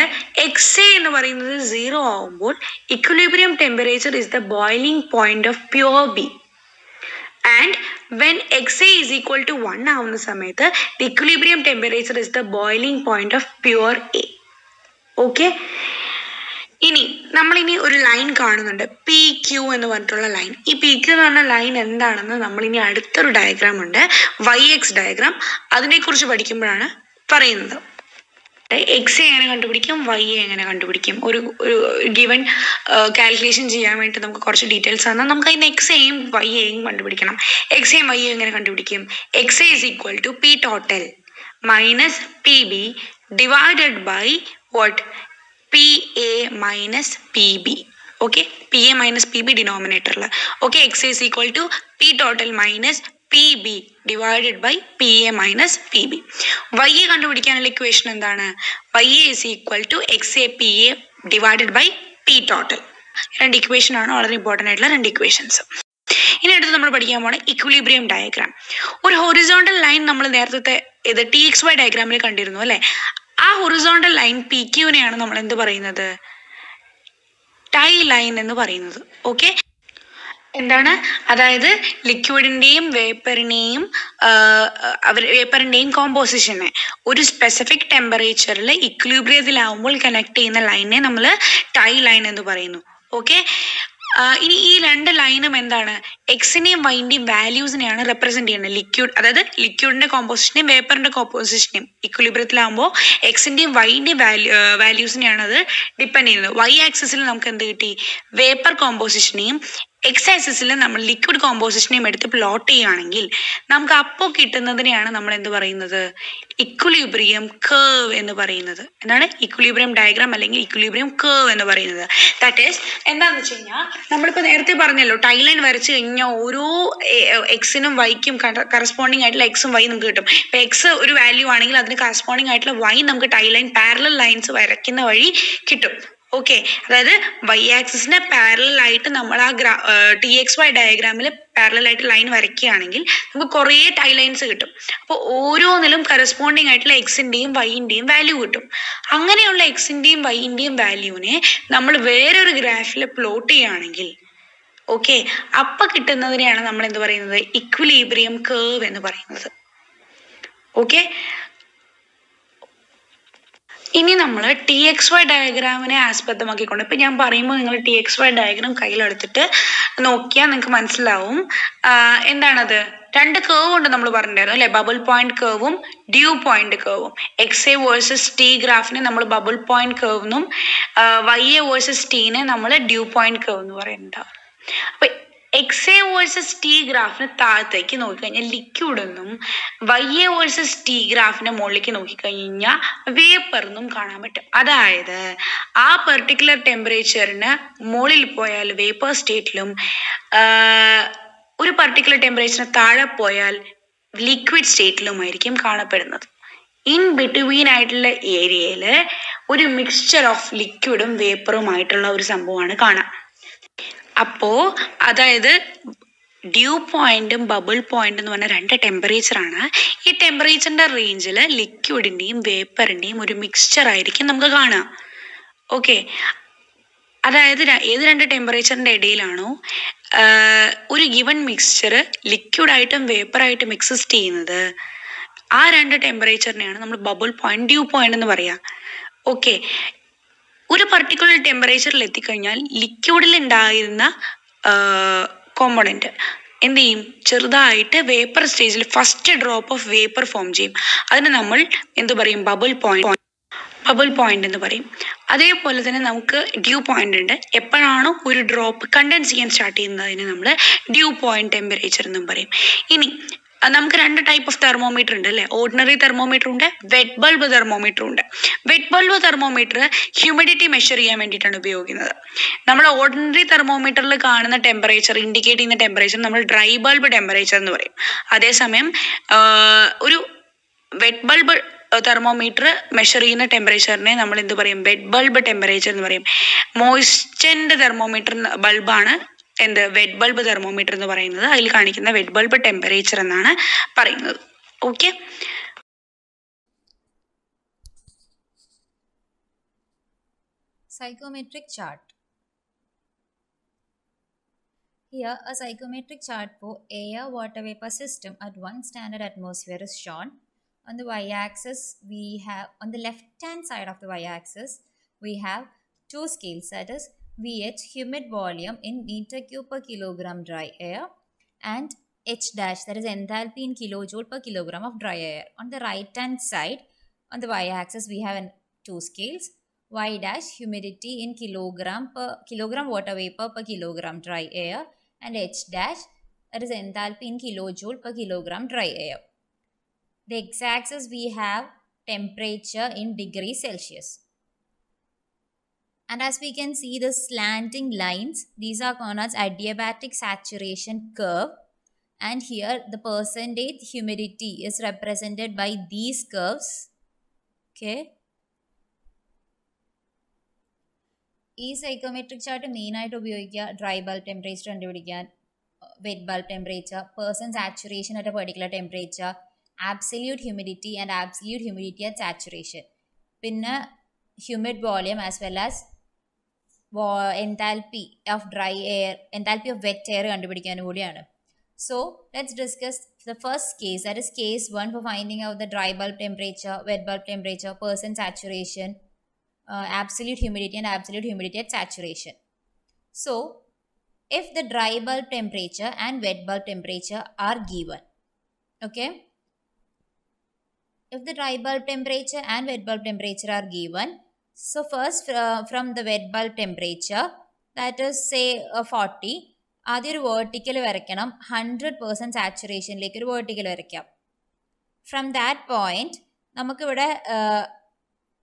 XA എന്ന് പറയുന്നത് 0 ആവുമ്പോൾ equilibrium temperature is the boiling point of pure B. And when XA is equal to 1 ആവുന്ന സമയത്ത് the equilibrium temperature is the boiling point of pure A. Okay, ഇനി നമ്മളിനി ഒരു ലൈൻ കാണുന്നുണ്ട്, PQ എന്ന് പറഞ്ഞിട്ടുള്ള ലൈൻ. ഈ PQ എന്ന് പറഞ്ഞ ലൈൻ എന്താണെന്ന് നമ്മളിനി അടുത്തൊരു ഡയഗ്രാം ഉണ്ട്, YX ഡയഗ്രാം, അതിനെക്കുറിച്ച് പഠിക്കുമ്പോഴാണ് പറയുന്നത്. XA എങ്ങനെ കണ്ടുപിടിക്കും, YA എങ്ങനെ കണ്ടുപിടിക്കും, ഒരു ഗിവൺ കാൽക്കുലേഷൻ ചെയ്യാൻ വേണ്ടി നമുക്ക് കുറച്ച് ഡീറ്റെയിൽസ് തന്നാൽ നമുക്ക് അതിന് XAയും YAയും കണ്ടുപിടിക്കണം. XAയും YAയും എങ്ങനെ കണ്ടുപിടിക്കും? XA is equal to P total minus PB divided by what? PA minus PB. Okay, PA minus PB denominator. Okay, XA is equal to P total minus PB divided by PA minus PB. YA കണ്ടുപിടിക്കാനുള്ള equation എന്താണ്? YA is equal to XAPA divided by P total. രണ്ട് equation ആണ്, വളരെ important ആയിട്ടുള്ള രണ്ട് equations. ഇനി അടുത്ത് നമ്മൾ പഠിക്കാൻ പോണ ഇക്വിലിബ്രിയം ഡയഗ്രാം. ഒരു ഹൊറിസോണ്ടൽ ലൈൻ നമ്മൾ നേരത്തെ ഇത് TXY ഡയഗ്രാമിൽ കണ്ടിരുന്നു അല്ലേ? ആ ഹൊറിസോണ്ടൽ ലൈൻ PQനെയാണ് നമ്മൾ എന്ത് പറയുന്നത്? ടൈ ലൈൻ എന്ന് പറയുന്നത്. ഓക്കെ, എന്താണ്? അതായത് ലിക്വിഡിൻ്റെയും വേപ്പറിൻ്റെയും കോമ്പോസിഷനെ ഒരു സ്പെസിഫിക് ടെമ്പറേച്ചറിൽ ഇക്വിലിബ്രിയത്തിലാവുമ്പോൾ കണക്ട് ചെയ്യുന്ന ലൈനെ നമ്മൾ ടൈ ലൈൻ എന്ന് പറയുന്നു. ഓക്കെ, ഇനി ഈ രണ്ട് ലൈനും എന്താണ്? എക്സിനെയും വൈൻ്റെയും വാല്യൂസിനെയാണ് റെപ്രസെന്റ് ചെയ്യുന്നത്. അതായത് ലിക്വിഡിന്റെ കോമ്പോസിഷനെയും വേപ്പറിന്റെ കോമ്പോസിഷനെയും ഇക്വിലിബ്രിയത്തിലാവുമ്പോൾ എക്സിന്റെയും വൈൻ്റെയും വാല്യൂസിനെയാണ് അത് ഡിപ്പെൻഡ് ചെയ്യുന്നത്. Y ആക്സിസിൽ നമുക്ക് എന്ത് കിട്ടി? വേപ്പർ കോമ്പോസിഷനെയും X ആക്സിസിൽ നമ്മൾ ലിക്വിഡ് കോമ്പോസിഷനെയും എടുത്ത് പ്ലോട്ട് ചെയ്യുകയാണെങ്കിൽ നമുക്ക് അപ്പോൾ കിട്ടുന്നതിനെയാണ് നമ്മൾ എന്ത് പറയുന്നത്? ഇക്വിലിബ്രിയം കർവ് എന്ന് പറയുന്നത്. എന്താണ്? ഇക്വിലിബ്രിയം ഡയഗ്രാം അല്ലെങ്കിൽ ഇക്വിലിബ്രിയം കർവ് എന്ന് പറയുന്നത്. ദാറ്റ് ഈസ് എന്താണെന്ന് വെച്ച് കഴിഞ്ഞാൽ നമ്മളിപ്പോൾ നേരത്തെ പറഞ്ഞല്ലോ, ടൈ ലൈൻ വരച്ച് കഴിഞ്ഞാൽ ഓരോ എക്സിനും വൈക്കും കറസ്പോണ്ടിങ് ആയിട്ടുള്ള എക്സും വൈ നമുക്ക് കിട്ടും. ഇപ്പം എക്സ് ഒരു വാല്യൂ ആണെങ്കിൽ അതിന് കറസ്പോണ്ടിങ് ആയിട്ടുള്ള വൈ നമുക്ക് ടൈ ലൈൻ പാരലൽ ലൈൻസ് വരയ്ക്കുന്ന വഴി കിട്ടും. ഓക്കെ, അതായത് Y ആക്സിസിന് പാരലൽ ആയിട്ട് നമ്മൾ ആ TXY ഡയഗ്രാമിൽ പാരലൽ ആയിട്ട് ലൈൻ വരയ്ക്കുകയാണെങ്കിൽ നമുക്ക് കുറേ ടൈ ലൈൻസ് കിട്ടും. അപ്പോൾ ഓരോന്നിലും കറസ്പോണ്ടിങ് ആയിട്ടുള്ള എക്സിൻ്റെയും വൈൻ്റെയും വാല്യൂ കിട്ടും. അങ്ങനെയുള്ള എക്സിൻ്റെയും വൈൻ്റെയും വാല്യൂവിനെ നമ്മൾ വേറൊരു ഗ്രാഫിൽ പ്ലോട്ട് ചെയ്യുകയാണെങ്കിൽ ഓക്കെ, അപ്പം കിട്ടുന്നതിനെയാണ് നമ്മൾ എന്ത് പറയുന്നത്? ഇക്വിലിബ്രിയം കർവ് എന്ന് പറയുന്നത്. ഓക്കെ, ഇനി നമ്മൾ TXY ഡയഗ്രാമിനെ ആസ്പദമാക്കിക്കൊണ്ട് ഇപ്പം ഞാൻ പറയുമ്പോൾ നിങ്ങൾ TXY ഡയഗ്രാം കയ്യിലെടുത്തിട്ട് നോക്കിയാൽ നിങ്ങൾക്ക് മനസ്സിലാവും എന്താണത്. രണ്ട് കേർവ് ഉണ്ട് നമ്മൾ പറഞ്ഞിട്ടുണ്ടായിരുന്നു അല്ലെ? ബബിൾ പോയിന്റ് കേർവും ഡ്യൂ പോയിന്റ് കേർവും. XA വേഴ്സസ് T ഗ്രാഫിനെ നമ്മൾ ബബിൾ പോയിന്റ് കേർവ് എന്നും YA വേഴ്സസ് Tനെ നമ്മൾ ഡ്യൂ പോയിന്റ് കേർവ് എന്ന് പറയുന്നുണ്ടാവും. അപ്പൊ XA വേഴ്സസ് T ഗ്രാഫിന് താഴത്തേക്ക് നോക്കിക്കഴിഞ്ഞാൽ ലിക്വിഡ് എന്നും YA വേഴ്സസ് T ഗ്രാഫിന്റെ മുകളിലേക്ക് നോക്കിക്കഴിഞ്ഞാൽ വേപ്പർ എന്നും കാണാൻ പറ്റും. അതായത് ആ പെർട്ടിക്കുലർ ടെമ്പറേച്ചറിന് മുകളിൽ പോയാൽ വേപ്പർ സ്റ്റേറ്റിലും ഒരു പർട്ടിക്കുലർ ടെമ്പറേച്ചറിന് താഴെ പോയാൽ ലിക്വിഡ് സ്റ്റേറ്റിലുമായിരിക്കും കാണപ്പെടുന്നത്. ഇൻ ബിറ്റ്വീൻ ആയിട്ടുള്ള ഏരിയയിൽ ഒരു മിക്സ്ചർ ഓഫ് ലിക്വിഡും വേപ്പറുമായിട്ടുള്ള ഒരു സംഭവമാണ് കാണാം. അപ്പോൾ അതായത് ഡ്യൂ പോയിന്റും ബബിൾ പോയിന്റ് എന്ന് പറഞ്ഞ രണ്ട് ടെമ്പറേച്ചറാണ്. ഈ ടെമ്പറേച്ചറിന്റെ റേഞ്ചിൽ ലിക്വിഡിന്റെയും വേപ്പറിന്റെയും ഒരു മിക്സ്ചർ ആയിരിക്കും നമുക്ക് കാണാം. ഓക്കെ, അതായത് ഏത് രണ്ട് ടെമ്പറേച്ചറിന്റെ ഇടയിലാണോ ഒരു ഗിവൺ മിക്സ്ചർ ലിക്വിഡായിട്ടും വേപ്പറായിട്ടും എക്സിസ്റ്റ് ചെയ്യുന്നത് ആ രണ്ട് ടെമ്പറേച്ചറിനെയാണ് നമ്മൾ ബബിൾ പോയിന്റ് ഡ്യൂ പോയിന്റ് എന്ന് പറയാം. ഓക്കെ, ഒരു പർട്ടിക്കുലർ ടെമ്പറേച്ചറിൽ എത്തിക്കഴിഞ്ഞാൽ ലിക്വിഡിൽ ഉണ്ടായിരുന്ന കോമ്പണന്റ് എന്ത് ചെയ്യും? ചെറുതായിട്ട് വേപ്പർ സ്റ്റേജിൽ first drop of vapour form ചെയ്യും. അതിന് നമ്മൾ എന്ത് പറയും? ബബിൾ പോയിന്റ് എന്ന് പറയും. അതേപോലെ തന്നെ നമുക്ക് ഡ്യൂ പോയിന്റ് ഉണ്ട്. എപ്പോഴാണോ ഒരു ഡ്രോപ്പ് കണ്ടൻസ് ചെയ്യാൻ സ്റ്റാർട്ട് ചെയ്യുന്നതിന് നമ്മൾ ഡ്യൂ പോയിന്റ് ടെമ്പറേച്ചർ എന്നും പറയും. ഇനി നമുക്ക് രണ്ട് ടൈപ്പ് ഓഫ് തെർമോമീറ്റർ ഉണ്ട് അല്ലേ? ഓർഡിനറി തെർമോമീറ്റർ ഉണ്ട്, വെറ്റ് ബൾബ് തെർമോമീറ്റർ ഉണ്ട്. Wet bulb thermometer humidity measure ചെയ്യാൻ വേണ്ടിയിട്ടാണ് ഉപയോഗിക്കുന്നത്. നമ്മൾ ഓർഡിനറി തെർമോമീറ്ററിൽ കാണുന്ന ടെമ്പറേച്ചർ ഇൻഡിക്കേറ്റ് ചെയ്യുന്ന ടെമ്പറേച്ചർ നമ്മൾ ഡ്രൈ ബൾബ് ടെമ്പറേച്ചർ എന്ന് പറയും. അതേസമയം ഒരു വെറ്റ് ബൾബ് തെർമോമീറ്റർ മെഷർ ചെയ്യുന്ന ടെമ്പറേച്ചറിനെ നമ്മൾ എന്ത് പറയും? വെറ്റ് ബൾബ് ടെമ്പറേച്ചർ എന്ന് പറയും. മോയ്സ്റ്റൻഡ് തെർമോമീറ്റർ ബൾബാണ് എന്ത്? വെറ്റ് ബൾബ് തെർമോമീറ്റർ എന്ന് പറയുന്നത്. അതിൽ കാണിക്കുന്ന വെറ്റ് ബൾബ് ടെമ്പറേച്ചർ എന്നാണ് പറയുന്നത്. Okay. Psychometric chart. Here, a psychometric chart for air water vapor system at 1 standard atmosphere is shown. On the y-axis, we have, on the left-hand side of the y-axis, we have two scales, that is VH, humid volume in meter cube per kilogram dry air, and H dash, that is enthalpy in kilojoule per kilogram of dry air. On the right-hand side, on the y-axis, we have two scales. Y dash, humidity in kilogram water vapor per kilogram dry air, and H dash, that is enthalpy in kilojoule per kilogram dry air. The x-axis we have temperature in degrees Celsius. And as we can see the slanting lines, these are known as adiabatic saturation curve. And here the percentage humidity is represented by these curves. Okay. ഈ psychometric chart മെയിനായിട്ട് ഉപയോഗിക്കുക dry bulb temperature കണ്ടുപിടിക്കാൻ, wet bulb temperature, percent saturation at a particular temperature, absolute humidity and absolute humidity at saturation, പിന്നെ humid volume as well as enthalpy of dry air, enthalpy of wet air കണ്ടുപിടിക്കാനും കൂടിയാണ്. So let's discuss the first case, that is case 1 for finding out the dry bulb temperature, wet bulb temperature, percent saturation, absolute humidity and absolute humidity at saturation. So if the dry bulb temperature and wet bulb temperature are given, okay, if the dry bulb temperature and wet bulb temperature are given, so first from the wet bulb temperature, that is say 40, ആദ്യം ഒരു vertical വരയ്ക്കണം. 100% സാച്ചുറേഷനിലേക്ക് ഒരു vertical വരയ്ക്കാം. From that point നമുക്കിവിടെ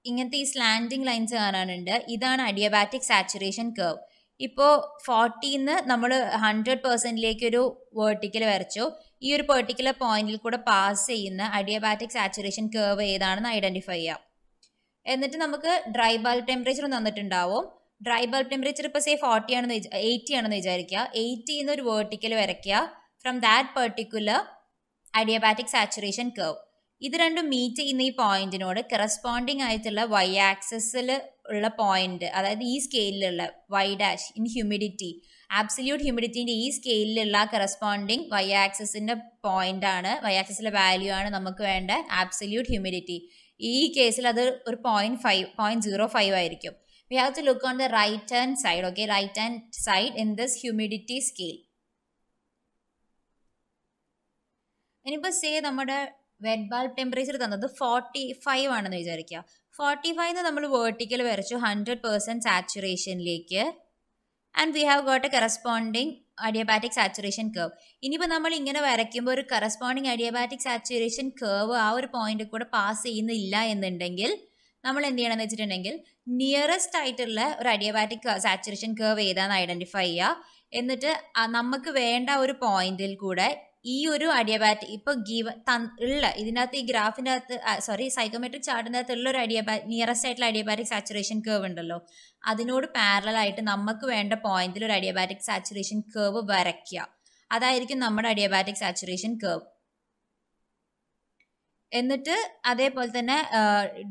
ഇങ്ങനത്തെ ഈ slanting lines കാണാനുണ്ട്. ഇതാണ് അഡിയബാറ്റിക് സാച്ചുറേഷൻ കർവ്. ഇപ്പോൾ 40ന്ന് നമ്മൾ 100%ലേക്ക് ഒരു വേർട്ടിക്കൽ വരച്ചു. ഈ ഒരു പെർട്ടിക്കുലർ പോയിന്റിൽ കൂടെ പാസ് ചെയ്യുന്ന അഡിയബാറ്റിക് സാച്ചുറേഷൻ കർവ് ഏതാണെന്ന് ഐഡന്റിഫൈ ചെയ്യാം. എന്നിട്ട് നമുക്ക് ഡ്രൈ ബൾബ് ടെമ്പറേച്ചർ തന്നിട്ടുണ്ടാവും. ഡ്രൈ ബൾബ് ടെമ്പറേച്ചർ ഇപ്പോൾ സേ 80 ആണെന്ന് വിചാരിക്കുക. 80ന്ന് ഒരു വേർട്ടിക്കൽ വരയ്ക്കുക from that particular adiabatic saturation curve. ഇത് രണ്ടും മീറ്റ് ചെയ്യുന്ന ഈ പോയിന്റിനോട് കറസ്പോണ്ടിങ് ആയിട്ടുള്ള വൈ ആക്സിസിൽ ഉള്ള പോയിന്റ്, അതായത് ഈ സ്കെയിലുള്ള Y dash in humidity, absolute ഹ്യൂമിഡിറ്റിൻ്റെ ഈ സ്കെയിലുള്ള കറസ്പോണ്ടിങ് വൈ ആക്സിസിൻ്റെ പോയിന്റ് ആണ്, വൈ ആക്സിസിലെ വാല്യൂ ആണ് നമുക്ക് വേണ്ട ആബ്സല്യൂട്ട് ഹ്യൂമിഡിറ്റി. ഈ കേസിൽ അത് ഒരു 0.05 ആയിരിക്കും. We have to look on the right hand side, okay, right hand side in this humidity scale. ഇനിയിപ്പോൾ സേ നമ്മുടെ വെറ്റ് ബൾബ് ടെമ്പറേച്ചർ തന്നത് 45 ആണെന്ന് വിചാരിക്കുക. 45ന്ന് നമ്മൾ വേർട്ടിക്കൽ വരച്ചു 100% സാച്ചുറേഷനിലേക്ക്, and we have got a corresponding adiabatic saturation curve. ഇനിയിപ്പോൾ നമ്മൾ ഇങ്ങനെ വരയ്ക്കുമ്പോൾ ഒരു കറസ്പോണ്ടിങ് അഡിയബാറ്റിക് സാച്ചുറേഷൻ കർവ് ആ ഒരു പോയിന്റിൽ കൂടെ പാസ് ചെയ്യുന്നില്ല എന്നുണ്ടെങ്കിൽ നമ്മൾ എന്ത് ചെയ്യണമെന്ന് വെച്ചിട്ടുണ്ടെങ്കിൽ നിയറസ്റ്റ് ആയിട്ടുള്ള ഒരു അഡിയബാറ്റിക് സാച്ചുറേഷൻ കർവ് ഏതാണെന്ന് ഐഡന്റിഫൈ ചെയ്യുക. എന്നിട്ട് നമുക്ക് വേണ്ട ഒരു പോയിന്റിൽ കൂടെ ഈ ഒരു അഡിയബാറ്റിക് ഇപ്പോൾ ഉള്ള ഇതിനകത്ത് ഈ ഗ്രാഫിൻ്റെ അകത്ത് സൈക്കോമെട്രിക് ചാർട്ടിൻ്റെ അകത്തുള്ള ഒരു നിയറസ്റ്റ് ആയിട്ടുള്ള അഡിയബാറ്റിക് സാച്ചുറേഷൻ കർവ് ഉണ്ടല്ലോ, അതിനോട് പാരലൽ ആയിട്ട് നമുക്ക് വേണ്ട പോയിന്റിൽ ഒരു അഡിയബാറ്റിക് സാച്ചുറേഷൻ കർവ് വരയ്ക്കുക. അതായിരിക്കും നമ്മുടെ അഡിയബാറ്റിക് സാച്ചുറേഷൻ കർവ്. എന്നിട്ട് അതേപോലെ തന്നെ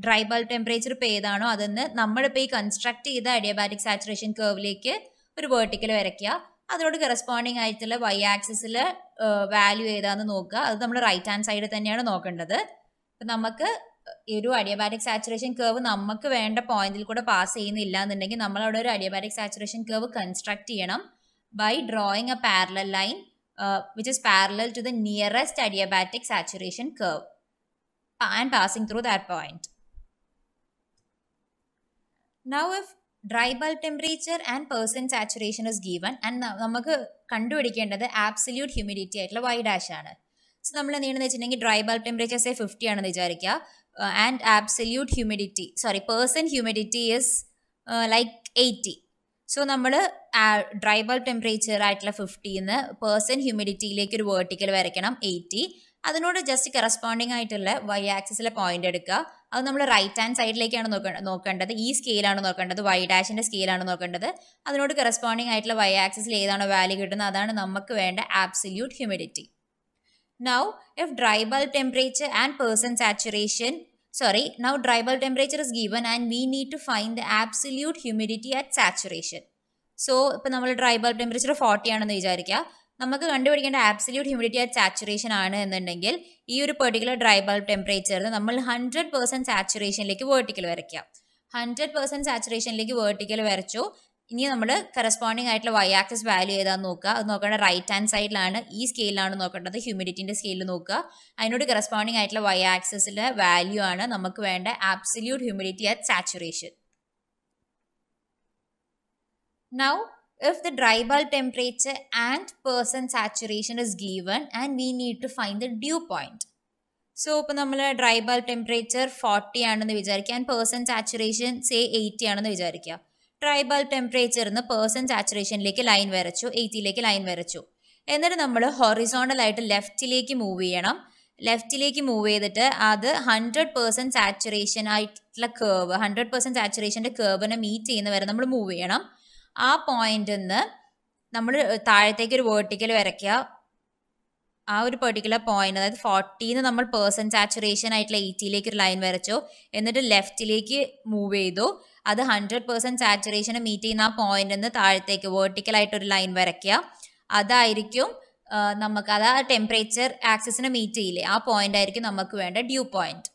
ഡ്രൈ ബൾബ് ടെമ്പറേച്ചർ ഇപ്പോൾ ഏതാണോ അതെന്ന് നമ്മളിപ്പോൾ ഈ കൺസ്ട്രക്ട് ചെയ്ത അഡിയബാറ്റിക് സാച്ചുറേഷൻ കർവിലേക്ക് ഒരു വേർട്ടിക്കൽ വരയ്ക്കുക. അതിനോട് കറസ്പോണ്ടിങ് ആയിട്ടുള്ള വൈ ആക്സിസിൽ വാല്യൂ ഏതാണെന്ന് നോക്കുക. അത് നമ്മൾ റൈറ്റ് ഹാൻഡ് സൈഡിൽ തന്നെയാണ് നോക്കേണ്ടത്. അപ്പം നമുക്ക് ഈ ഒരു അഡിയബാറ്റിക് സാച്ചുറേഷൻ കർവ് നമുക്ക് വേണ്ട പോയിന്റിൽ കൂടെ പാസ് ചെയ്യുന്നില്ല എന്നുണ്ടെങ്കിൽ നമ്മളവിടെ ഒരു അഡിയബാറ്റിക് സാച്ചുറേഷൻ കർവ് കൺസ്ട്രക്ട് ചെയ്യണം by drawing a parallel line which is parallel to the nearest adiabatic saturation curve and passing through that point. Now if dry bulb temperature and percent saturation is given and നമുക്ക് കണ്ടുപിടിക്കേണ്ടത് absolute humidity ആയിട്ടുള്ള Y dash ആണ്. So നമ്മൾ എന്ത് ചെയ്യണമെന്ന് വെച്ചിട്ടുണ്ടെങ്കിൽ dry bulb temperature say 50 ആണെന്ന് വിചാരിക്കുക, and absolute humidity percent humidity is like 80. So നമ്മൾ ഡ്രൈ ബൾബ് ടെമ്പറേച്ചർ ആയിട്ടുള്ള 50ന്ന് % ഹ്യൂമിഡിറ്റിയിലേക്ക് ഒരു വേർട്ടിക്കൽ വരയ്ക്കണം 80. അതിനോട് ജസ്റ്റ് കറസ്പോണ്ടിങ് ആയിട്ടുള്ള y ആക്സിസിലെ പോയിന്റ് എടുക്കുക. അത് നമ്മൾ റൈറ്റ് ഹാൻഡ് സൈഡിലേക്കാണ് നോക്കേണ്ടത്. ഈ സ്കെയിലാണ് നോക്കേണ്ടത്, y ഡാഷിന്റെ സ്കെയിലാണ് നോക്കേണ്ടത്. അതിനോട് കറസ്പോണ്ടിങ് ആയിട്ടുള്ള y ആക്സിസിൽ ഏതാണോ വാല്യൂ കിട്ടുന്നത് അതാണ് നമുക്ക് വേണ്ട absolute humidity. Now if dry bulb temperature and % saturation now dry bulb temperature is given and we need to find the absolute humidity at saturation. So ഇപ്പോൾ നമ്മൾ ഡ്രൈ ബൾബ് ടെമ്പറേച്ചർ 40 ആണെന്ന് വിചാരിക്കുക. നമുക്ക് കണ്ടുപിടിക്കേണ്ട ആബ്സല്യൂട്ട് ഹ്യൂമിഡിറ്റി അറ്റ് സാച്ചുറേഷൻ ആണ് എന്നുണ്ടെങ്കിൽ ഈ ഒരു particular dry bulb ടെമ്പറേച്ചറിൽ നമ്മൾ 100% സാച്ചുറേഷനിലേക്ക് വേർട്ടിക്കൽ വരയ്ക്കുക. 100% സാച്ചുറേഷനിലേക്ക് വേർട്ടിക്കൽ വരച്ചു. ഇനി നമ്മൾ കറസ്പോണ്ടിങ് ആയിട്ടുള്ള y ആക്സിസ് വാല്യൂ ഏതാണെന്ന് നോക്കുക. അത് നോക്കേണ്ട റൈറ്റ് ഹാൻഡ് സൈഡിലാണ്, ഈ സ്കെയിലാണ് നോക്കേണ്ടത്, ഹ്യൂമിഡിറ്റിന്റെ സ്കെയിൽ നോക്കുക. അതിനോട് കറസ്പോണ്ടിങ് ആയിട്ടുള്ള y ആക്സിസിലെ വാല്യൂ ആണ് നമുക്ക് വേണ്ട absolute humidity at saturation. Now if the dry bulb temperature and % saturation is given and we need to find the dew point. So ഇപ്പോൾ നമ്മൾ ഡ്രൈ ബൾബ് ടെമ്പറേച്ചർ 40 ആണെന്ന് വിചാരിക്കുക ആൻഡ് % സാച്ചുറേഷൻ സേ 80 ആണെന്ന് വിചാരിക്കുക. Dry bulb ടെമ്പറേച്ചറിന്ന് % സാച്ചുറേഷനിലേക്ക് line വരച്ചു, 80ലേക്ക് line വരച്ചു. എന്നിട്ട് നമ്മൾ ഹൊറിസോണ്ടൽ ആയിട്ട് ലെഫ്റ്റിലേക്ക് മൂവ് ചെയ്യണം. ലെഫ്റ്റിലേക്ക് മൂവ് ചെയ്തിട്ട് അത് 100% സാച്ചുറേഷൻ ആയിട്ടുള്ള കേർവ്, 100% സാച്ചുറേഷൻ്റെ കേർവിനെ മീറ്റ് ചെയ്യുന്ന വരെ നമ്മൾ മൂവ് ചെയ്യണം. ആ പോയിന്റിൽ നിന്ന് നമ്മൾ താഴത്തേക്ക് ഒരു വേർട്ടിക്കൽ വരയ്ക്കുക. ആ ഒരു പെർട്ടിക്കുലർ പോയിന്റ്, അതായത് 40ന്ന് നമ്മൾ % സാച്ചുറേഷൻ ആയിട്ടുള്ള 80ലേക്ക് ഒരു ലൈൻ വരച്ചു. എന്നിട്ട് ലെഫ്റ്റിലേക്ക് മൂവ് ചെയ്തു. അത് 100% സാച്ചുറേഷനെ മീറ്റ് ചെയ്യുന്ന ആ പോയിന്റിൽ നിന്ന് താഴത്തേക്ക് വേർട്ടിക്കലായിട്ടൊരു ലൈൻ വരയ്ക്കുക. അതായിരിക്കും നമുക്ക് അത് ആ ടെമ്പറേച്ചർ ആക്സിസിനെ മീറ്റ് ചെയ്യില്ലേ, ആ പോയിന്റ് ആയിരിക്കും നമുക്ക് വേണ്ട dew point.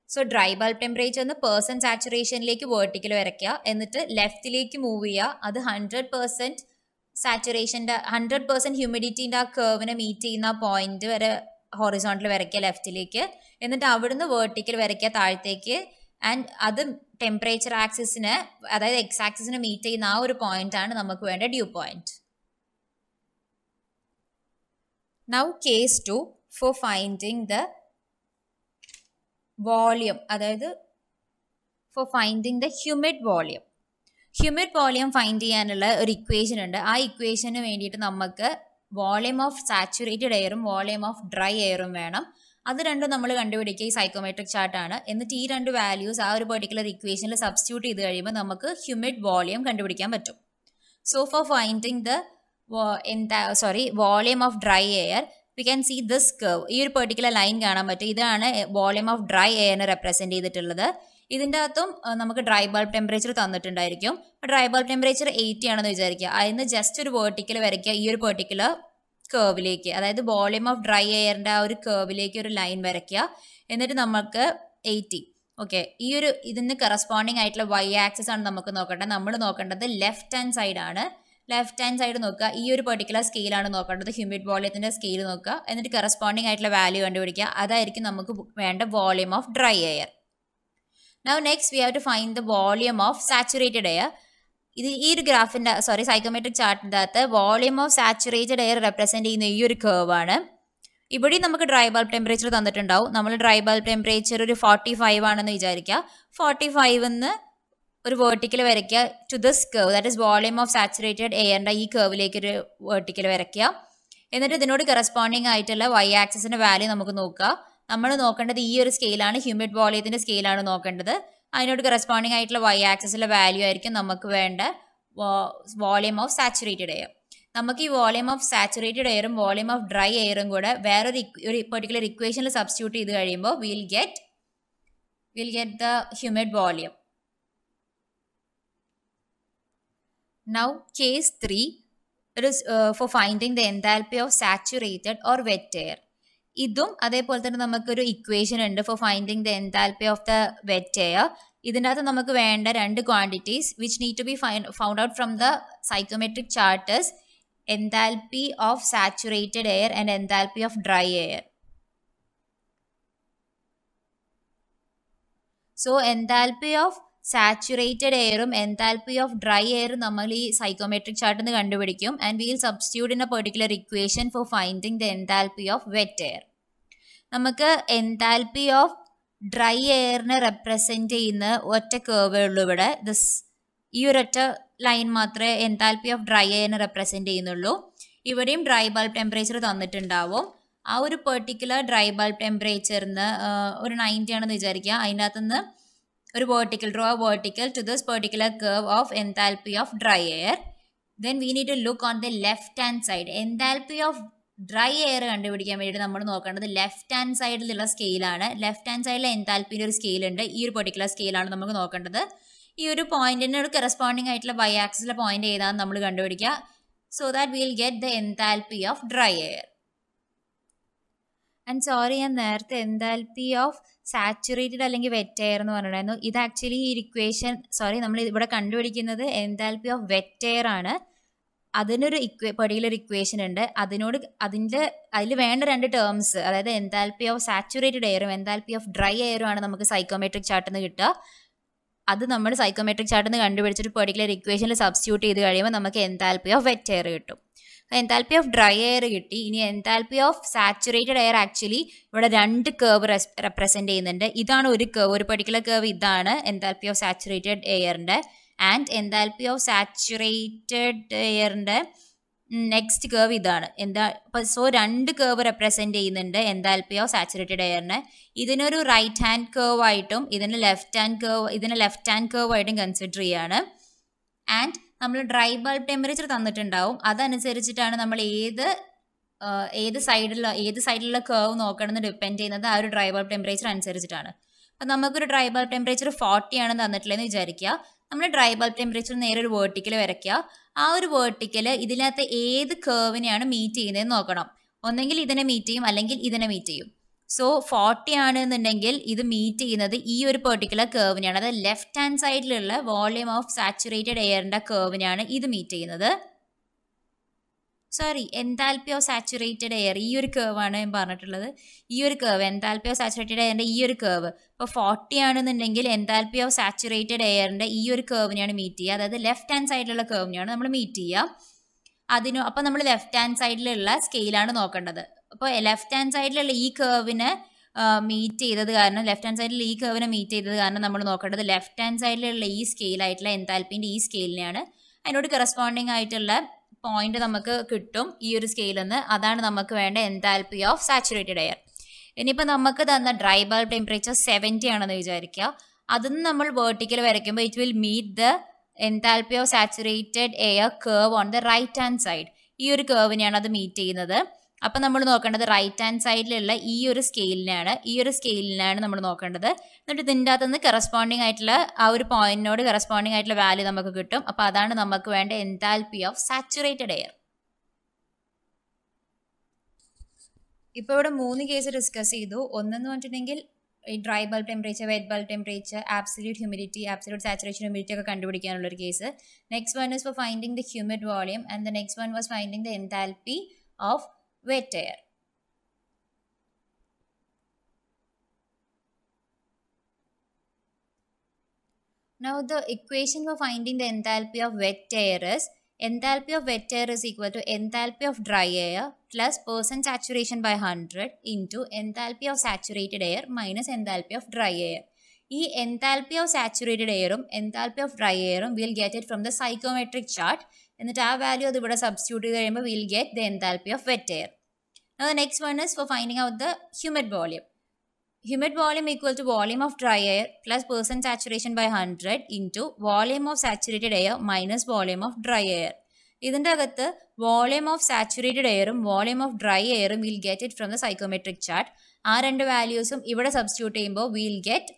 So dry bulb ടെമ്പറേച്ചറിന്ന് % സാച്ചുറേഷനിലേക്ക് വേർട്ടിക്കൽ വരയ്ക്കുക. എന്നിട്ട് ലെഫ്റ്റിലേക്ക് മൂവ് ചെയ്യുക. അത് 100% സാച്ചുറേഷൻ്റെ 100% ഹ്യൂമിഡിറ്റിൻ്റെ ആ കേർവിനെ മീറ്റ് ചെയ്യുന്ന ആ പോയിന്റ് വരെ ഹൊറിസോണ്ടൽ വരയ്ക്കുക ലെഫ്റ്റിലേക്ക്. എന്നിട്ട് അവിടുന്ന് വേർട്ടിക്കൽ വരയ്ക്കുക താഴത്തേക്ക്. ആൻഡ് അത് ടെമ്പറേച്ചർ ആക്സിസിന്, അതായത് എക്സ് ആക്സിസിനെ മീറ്റ് ചെയ്യുന്ന ആ ഒരു പോയിന്റ് ആണ് നമുക്ക് വേണ്ട dew point. Now case 2 for finding the volume, അതായത് for finding the humid volume. Humid volume find ചെയ്യാനുള്ള ഒരു ഇക്വേഷൻ ഉണ്ട്. ആ ഇക്വേഷന് വേണ്ടിയിട്ട് നമുക്ക് വോളിയം ഓഫ് സാച്ചുറേറ്റഡ് എയറും വോളിയം ഓഫ് ഡ്രൈ എയറും വേണം. അത് രണ്ടും നമ്മൾ കണ്ടുപിടിക്കുക ഈ സൈക്കോമെട്രിക് ചാർട്ടാണ്. എന്നിട്ട് ഈ രണ്ട് വാല്യൂസ് ആ ഒരു പെർട്ടിക്കുലർ ഇക്വേഷനിൽ സബ്സ്റ്റിറ്റ്യൂട്ട് ചെയ്ത് കഴിയുമ്പോൾ നമുക്ക് ഹ്യൂമിഡ് വോളിയം കണ്ടുപിടിക്കാൻ പറ്റും. So for finding the volume of dry air we can see this curve. ഈ ഒരു പെർട്ടിക്കുലർ ലൈൻ കാണാൻ പറ്റും. ഇതാണ് വോളിയം ഓഫ് ഡ്രൈ എയറിനെ റെപ്രസെൻറ്റ് ചെയ്തിട്ടുള്ളത്. ഇതിൻ്റെ അകത്തും നമുക്ക് ഡ്രൈ ബൾബ് ടെമ്പറേച്ചർ തന്നിട്ടുണ്ടായിരിക്കും. ഡ്രൈ ബൾബ് ടെമ്പറേച്ചർ 80 ആണെന്ന് വിചാരിക്കുക. അതിന് ജസ്റ്റ് ഒരു വേർട്ടിക്കൽ വരയ്ക്കുക ഈ ഒരു പെർട്ടിക്കുലർ കേർവിലേക്ക്, അതായത് വോളിയം ഓഫ് ഡ്രൈ എയറിൻ്റെ ആ ഒരു കേർവിലേക്ക് ഒരു ലൈൻ വരയ്ക്കുക. എന്നിട്ട് നമുക്ക് 80, ഓക്കെ, ഈ ഒരു ഇതിന് കറസ്പോണ്ടിങ് ആയിട്ടുള്ള y ആക്സിസ് ആണ് നമുക്ക് നോക്കേണ്ടത്. നമ്മൾ നോക്കേണ്ടത് ലെഫ്റ്റ് ഹാൻഡ് സൈഡ് ആണ്. ലെഫ്റ്റ് ഹാൻഡ് സൈഡ് നോക്കുക. ഈ ഒരു പെർട്ടിക്കുലർ സ്കെയിലാണ് നോക്കേണ്ടത്, ഹ്യൂമിഡ് വോളിയത്തിൻ്റെ സ്കെയിൽ നോക്കുക. എന്നിട്ട് കറസ്പോണ്ടിങ് ആയിട്ടുള്ള വാല്യൂ കണ്ടുപിടിക്കുക. അതായിരിക്കും നമുക്ക് വേണ്ട volume of dry air. Now next we have to find the volume of saturated air. ഇത് ഈ ഒരു ഗ്രാഫിൻ്റെ സൈക്കോമെട്രിക് ചാർട്ടിൻ്റെ അകത്ത് volume of saturated air represent ചെയ്യുന്ന ഈ ഒരു കേർവാണ്. ഇവിടെ നമുക്ക് ഡ്രൈ ബൾബ് ടെമ്പറേച്ചർ തന്നിട്ടുണ്ടാവും. നമ്മൾ ഡ്രൈ ബൾബ് ടെമ്പറേച്ചർ ഒരു 45 ആണെന്ന് വിചാരിക്കുക. 45ന്ന് ഒരു വേർട്ടിക്കൽ വരയ്ക്കുക to this curve, that is volume of saturated എയറിൻ്റെ ഈ കേർവിലേക്ക് ഒരു വേർട്ടിക്കൽ വരയ്ക്കുക. എന്നിട്ട് ഇതിനോട് കറസ്പോണ്ടിങ് ആയിട്ടുള്ള y ആക്സിസിൻ്റെ വാല്യൂ നമുക്ക് നോക്കുക. നമ്മൾ നോക്കേണ്ടത് ഈ ഒരു സ്കെയിലാണ്, ഹ്യൂമിഡ് വോളിയത്തിൻ്റെ സ്കെയിലാണ് നോക്കേണ്ടത്. അതിനോട് കറസ്പോണ്ടിങ് ആയിട്ടുള്ള y ആക്സിസിലെ വാല്യൂ ആയിരിക്കും നമുക്ക് വേണ്ട വോളിയം ഓഫ് സാച്ചുറേറ്റഡ് എയർ. നമുക്ക് ഈ വോളിയം ഓഫ് സാച്ചുറേറ്റഡ് എയറും വോളിയം ഓഫ് ഡ്രൈ എയറും കൂടെ വേറൊരു പെർട്ടിക്കുലർ ഇക്വേഷനിൽ സബ്സ്റ്റിറ്റ്യൂട്ട് ചെയ്ത് കഴിയുമ്പോൾ will get the humid volume. Now case 3, it is for finding the enthalpy of saturated or wet air. ഇതും അതേപോലെ തന്നെ നമുക്കൊരു ഇക്വേഷൻ ഉണ്ട് for finding the enthalpy of the wet air. ഇതിൻ്റെ അകത്ത് നമുക്ക് വേണ്ട രണ്ട് quantities which need to be found out from the psychometric charters: enthalpy of saturated air and enthalpy of dry air. So enthalpy of saturated എയറും enthalpy of dry എയറും നമ്മൾ ഈ psychometric ചാർട്ടിൽ നിന്ന് കണ്ടുപിടിക്കും. And will substitute in a particular equation for finding the enthalpy of wet air. നമുക്ക് enthalpy of dry എയറിനെ represent ചെയ്യുന്ന ഒറ്റ കേർവേ ഉള്ളൂ ഇവിടെ. ദിസ് ഈ ഒരൊറ്റ ലൈൻ മാത്രമേ എൻതാൽപ്പി ഓഫ് ഡ്രൈ എയറിനെ റെപ്രസെൻറ്റ് ചെയ്യുന്നുള്ളൂ. ഇവിടെയും ഡ്രൈ ബൾബ് ടെമ്പറേച്ചർ തന്നിട്ടുണ്ടാവും. ആ ഒരു പെർട്ടിക്കുലർ ഡ്രൈ ബൾബ് ടെമ്പറേച്ചറിന് ഒരു 90 ആണെന്ന് വിചാരിക്കുക. അതിനകത്തുനിന്ന് ഒരു vertical, draw a vertical to this particular curve of enthalpy of dry air. Then we need to look on the left hand side. Enthalpy of dry air കണ്ടുപിടിക്കാൻ വേണ്ടിയിട്ട് നമ്മൾ നോക്കേണ്ടത് ലെഫ്റ്റ് ഹാൻഡ് സൈഡിലുള്ള സ്കെയിലാണ്. ലെഫ്റ്റ് ഹാൻഡ് സൈഡിലെ എൻതാൽപ്പിൻ്റെ ഒരു scale ഉണ്ട്. ഈ ഒരു പെർട്ടിക്കുലർ സ്കെയിലാണ് നമുക്ക് നോക്കേണ്ടത്. ഈ ഒരു പോയിന്റിന് ഒരു കറസ്പോണ്ടിങ് ആയിട്ടുള്ള ബൈ ആക്സിലെ പോയിന്റ് ഏതാണെന്ന് നമ്മൾ കണ്ടുപിടിക്കുക. So that will get the enthalpy of dry air. And sorry, ഞാൻ നേരത്തെ എൻതാൽപ്പി ഓഫ് സാച്ചുറേറ്റഡ് അല്ലെങ്കിൽ വെറ്റ് എയർ എന്ന് പറഞ്ഞിട്ടുണ്ടായിരുന്നു. ഇത് ആക്ച്വലി ഈ ഇക്വേഷൻ നമ്മൾ ഇവിടെ കണ്ടുപിടിക്കുന്നത് എൻതാൽപ്പി ഓഫ് വെറ്റ് എയർ ആണ്. അതിനൊരു പെർട്ടിക്കുലർ ഇക്വേഷൻ ഉണ്ട്. അതിൽ വേണ്ട 2 ടേംസ്, അതായത് എൻതാൽപ്പി ഓഫ് സാച്ചുറേറ്റഡ് എയറും എൻതാൽപ്പി ഓഫ് ഡ്രൈ എയറും ആണ് നമുക്ക് സൈക്കോമെട്രിക് ചാർട്ടിൽ നിന്ന് കിട്ടുക. അത് നമ്മൾ സൈക്കോമെട്രിക് ചാർട്ടിൽ നിന്ന് കണ്ടുപിടിച്ചിട്ട് പെർട്ടിക്കുലർ ഇക്വേഷനിൽ സബ്സ്റ്റിറ്റ്യൂട്ട് ചെയ്ത് കഴിയുമ്പോൾ നമുക്ക് എൻതാൽപ്പി ഓഫ് വെറ്റ് എയർ കിട്ടും. എൻതാൽപ്പി ഓഫ് ഡ്രൈ എയർ കിട്ടി. ഇനി enthalpy of saturated air actually ഇവിടെ 2 കേർവ് റെപ്രസെൻറ്റ് ചെയ്യുന്നുണ്ട്. ഇതാണ് ഒരു കേർവ്, ഒരു പെർട്ടിക്കുലർ കേർവ് ഇതാണ് എൻതാൽപ്പി ഓഫ് സാച്ചുറേറ്റഡ് എയറിൻ്റെ. ആൻഡ് എൻതാൽപ്പി ഓഫ് സാച്ചുറേറ്റഡ് എയറിൻ്റെ നെക്സ്റ്റ് കേർവ് ഇതാണ്. സോ 2 കേർവ് റെപ്രസെൻറ്റ് ചെയ്യുന്നുണ്ട് എൻതാൽപ്പി ഓഫ് സാച്ചുറേറ്റഡ് എയറിനെ. ഇതിനൊരു റൈറ്റ് ഹാൻഡ് കേർവ് ആയിട്ടും ഇതിനെ ലെഫ്റ്റ് ഹാൻഡ് കേർവ് ആയിട്ടും കൺസിഡർ ചെയ്യാണ്. ആൻഡ് നമ്മൾ ഡ്രൈ ബൾബ് ടെമ്പറേച്ചർ തന്നിട്ടുണ്ടാവും. അതനുസരിച്ചിട്ടാണ് നമ്മൾ ഏത് സൈഡിലുള്ള കേർവ് നോക്കണമെന്ന് ഡിപ്പെൻഡ് ചെയ്യുന്നത് ആ ഒരു ഡ്രൈ ബൾബ് ടെമ്പറേച്ചർ അനുസരിച്ചിട്ടാണ്. അപ്പം നമുക്കൊരു ഡ്രൈ ബൾബ് ടെമ്പറേച്ചർ 40 ആണെന്ന് തന്നിട്ടില്ലെന്ന് വിചാരിക്കുക. നമ്മൾ ഡ്രൈ ബൾബ് ടെമ്പറേച്ചർ നേരെ ഒരു വേർട്ടിക്കൽ വരയ്ക്കുക. ആ ഒരു വേർട്ടിക്കൽ ഇതിനകത്ത് ഏത് കേർവിനെയാണ് മീറ്റ് ചെയ്യുന്നതെന്ന് നോക്കണം. ഒന്നെങ്കിൽ ഇതിനെ മീറ്റ് ചെയ്യും, അല്ലെങ്കിൽ ഇതിനെ മീറ്റ് ചെയ്യും. സോ 40 ആണെന്നുണ്ടെങ്കിൽ ഇത് മീറ്റ് ചെയ്യുന്നത് ഈ ഒരു പെർട്ടിക്കുലർ കേർവിനെയാണ്. അതായത് ലെഫ്റ്റ് ഹാൻഡ് സൈഡിലുള്ള വോളിയം ഓഫ് സാച്ചുറേറ്റഡ് എയറിൻ്റെ കേർവിനെയാണ് ഇത് മീറ്റ് ചെയ്യുന്നത്. എൻതാൽപ്പി ഓഫ് സാച്ചുറേറ്റഡ് എയർ ഈ ഒരു കേർവാണ് ഞാൻ പറഞ്ഞിട്ടുള്ളത്. ഈ ഒരു കേർവ് എൻതാൽപ്പി ഓഫ് സാച്ചുറേറ്റഡ് എയറിൻ്റെ ഈ ഒരു കേർവ് ഇപ്പോൾ 40 ആണെന്നുണ്ടെങ്കിൽ എൻതാൽപ്പി ഓഫ് സാച്ചുറേറ്റഡ് എയറിൻ്റെ ഈ ഒരു കേർവിനെയാണ് മീറ്റ് ചെയ്യുക. അതായത് ലെഫ്റ്റ് ഹാൻഡ് സൈഡിലുള്ള കേർവിനെയാണ് നമ്മൾ മീറ്റ് ചെയ്യുക. അപ്പോൾ നമ്മൾ ലെഫ്റ്റ് ഹാൻഡ് സൈഡിലുള്ള സ്കെയിലാണ് നോക്കേണ്ടത്. അപ്പോൾ ലെഫ്റ്റ് ഹാൻഡ് സൈഡിലുള്ള ഈ കേർവിനെ മീറ്റ് ചെയ്തത് കാരണം നമ്മൾ നോക്കേണ്ടത് ലെഫ്റ്റ് ഹാൻഡ് സൈഡിലുള്ള ഈ സ്കെയിലായിട്ടുള്ള എൻതാൽപ്പിൻ്റെ ഈ സ്കെയിലിനെയാണ്. അതിനോട് കറസ്പോണ്ടിങ് ആയിട്ടുള്ള പോയിന്റ് നമുക്ക് കിട്ടും ഈ ഒരു സ്കെയിലിൽ നിന്ന്. അതാണ് നമുക്ക് വേണ്ട എൻതാൽപ്പി ഓഫ് സാച്ചുറേറ്റഡ് എയർ. ഇനിയിപ്പോൾ നമുക്ക് തന്ന ഡ്രൈ ബൾബ് ടെമ്പറേച്ചർ 70 ആണെന്ന് വിചാരിക്കുക. അതിന് നമ്മൾ വേർട്ടിക്കൽ വരയ്ക്കുമ്പോൾ it will meet the enthalpy of saturated air curve on the right hand side. ഈ ഒരു കേർവിനെയാണ് അത് മീറ്റ് ചെയ്യുന്നത്. അപ്പം നമ്മൾ നോക്കേണ്ടത് റൈറ്റ് ഹാൻഡ് സൈഡിലുള്ള ഈ ഒരു സ്കെയിലിനാണ് നമ്മൾ നോക്കേണ്ടത്. എന്നിട്ട് ഇതിൻ്റെ അകത്തുനിന്ന് കറസ്പോണ്ടിങ് ആയിട്ടുള്ള ആ ഒരു പോയിന്റിനോട് കറസ്പോണ്ടിങ് ആയിട്ടുള്ള വാല്യൂ നമുക്ക് കിട്ടും. അപ്പോൾ അതാണ് നമുക്ക് വേണ്ട എൻതാൽപ്പി ഓഫ് സാച്ചുറേറ്റഡ് എയർ. ഇപ്പോൾ ഇവിടെ 3 കേസ് ഡിസ്കസ് ചെയ്തു. ഒന്നെന്ന് പറഞ്ഞിട്ടുണ്ടെങ്കിൽ ഈ dry bulb temperature, wet bulb temperature, absolute humidity, absolute saturation humidity ഒക്കെ കണ്ടുപിടിക്കാനുള്ളൊരു case. Next one is for finding the humid volume and the next one was finding the enthalpy of wet air. Now the equation for finding the enthalpy of wet air is enthalpy of wet air is equal to enthalpy of dry air plus % saturation by 100 into enthalpy of saturated air minus enthalpy of dry air. ഈ enthalpy of saturated airഉം enthalpy of dry airഉം we'll get it from the psychometric chart. എന്നിട്ട് ആ value അത് ഇവിടെ substitute ചെയ്ത് കഴിയുമ്പോൾ we'll get the enthalpy of wet air. Now the next one is for finding out the humid volume. Humid volume equal to volume of dry air plus % saturation by 100 into volume of saturated air minus volume of dry air. ഇതിൻ്റെ അകത്ത് volume of saturated എയറും volume of dry എയറും will get it from the psychometric chart. ആ 2 വാല്യൂസും ഇവിടെ substitute ചെയ്യുമ്പോൾ will get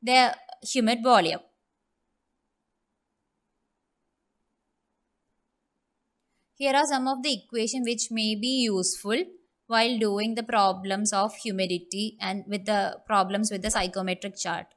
the humid volume. Here are some of the equations which may be useful while doing the problems of humidity and with the problems with the psychometric chart.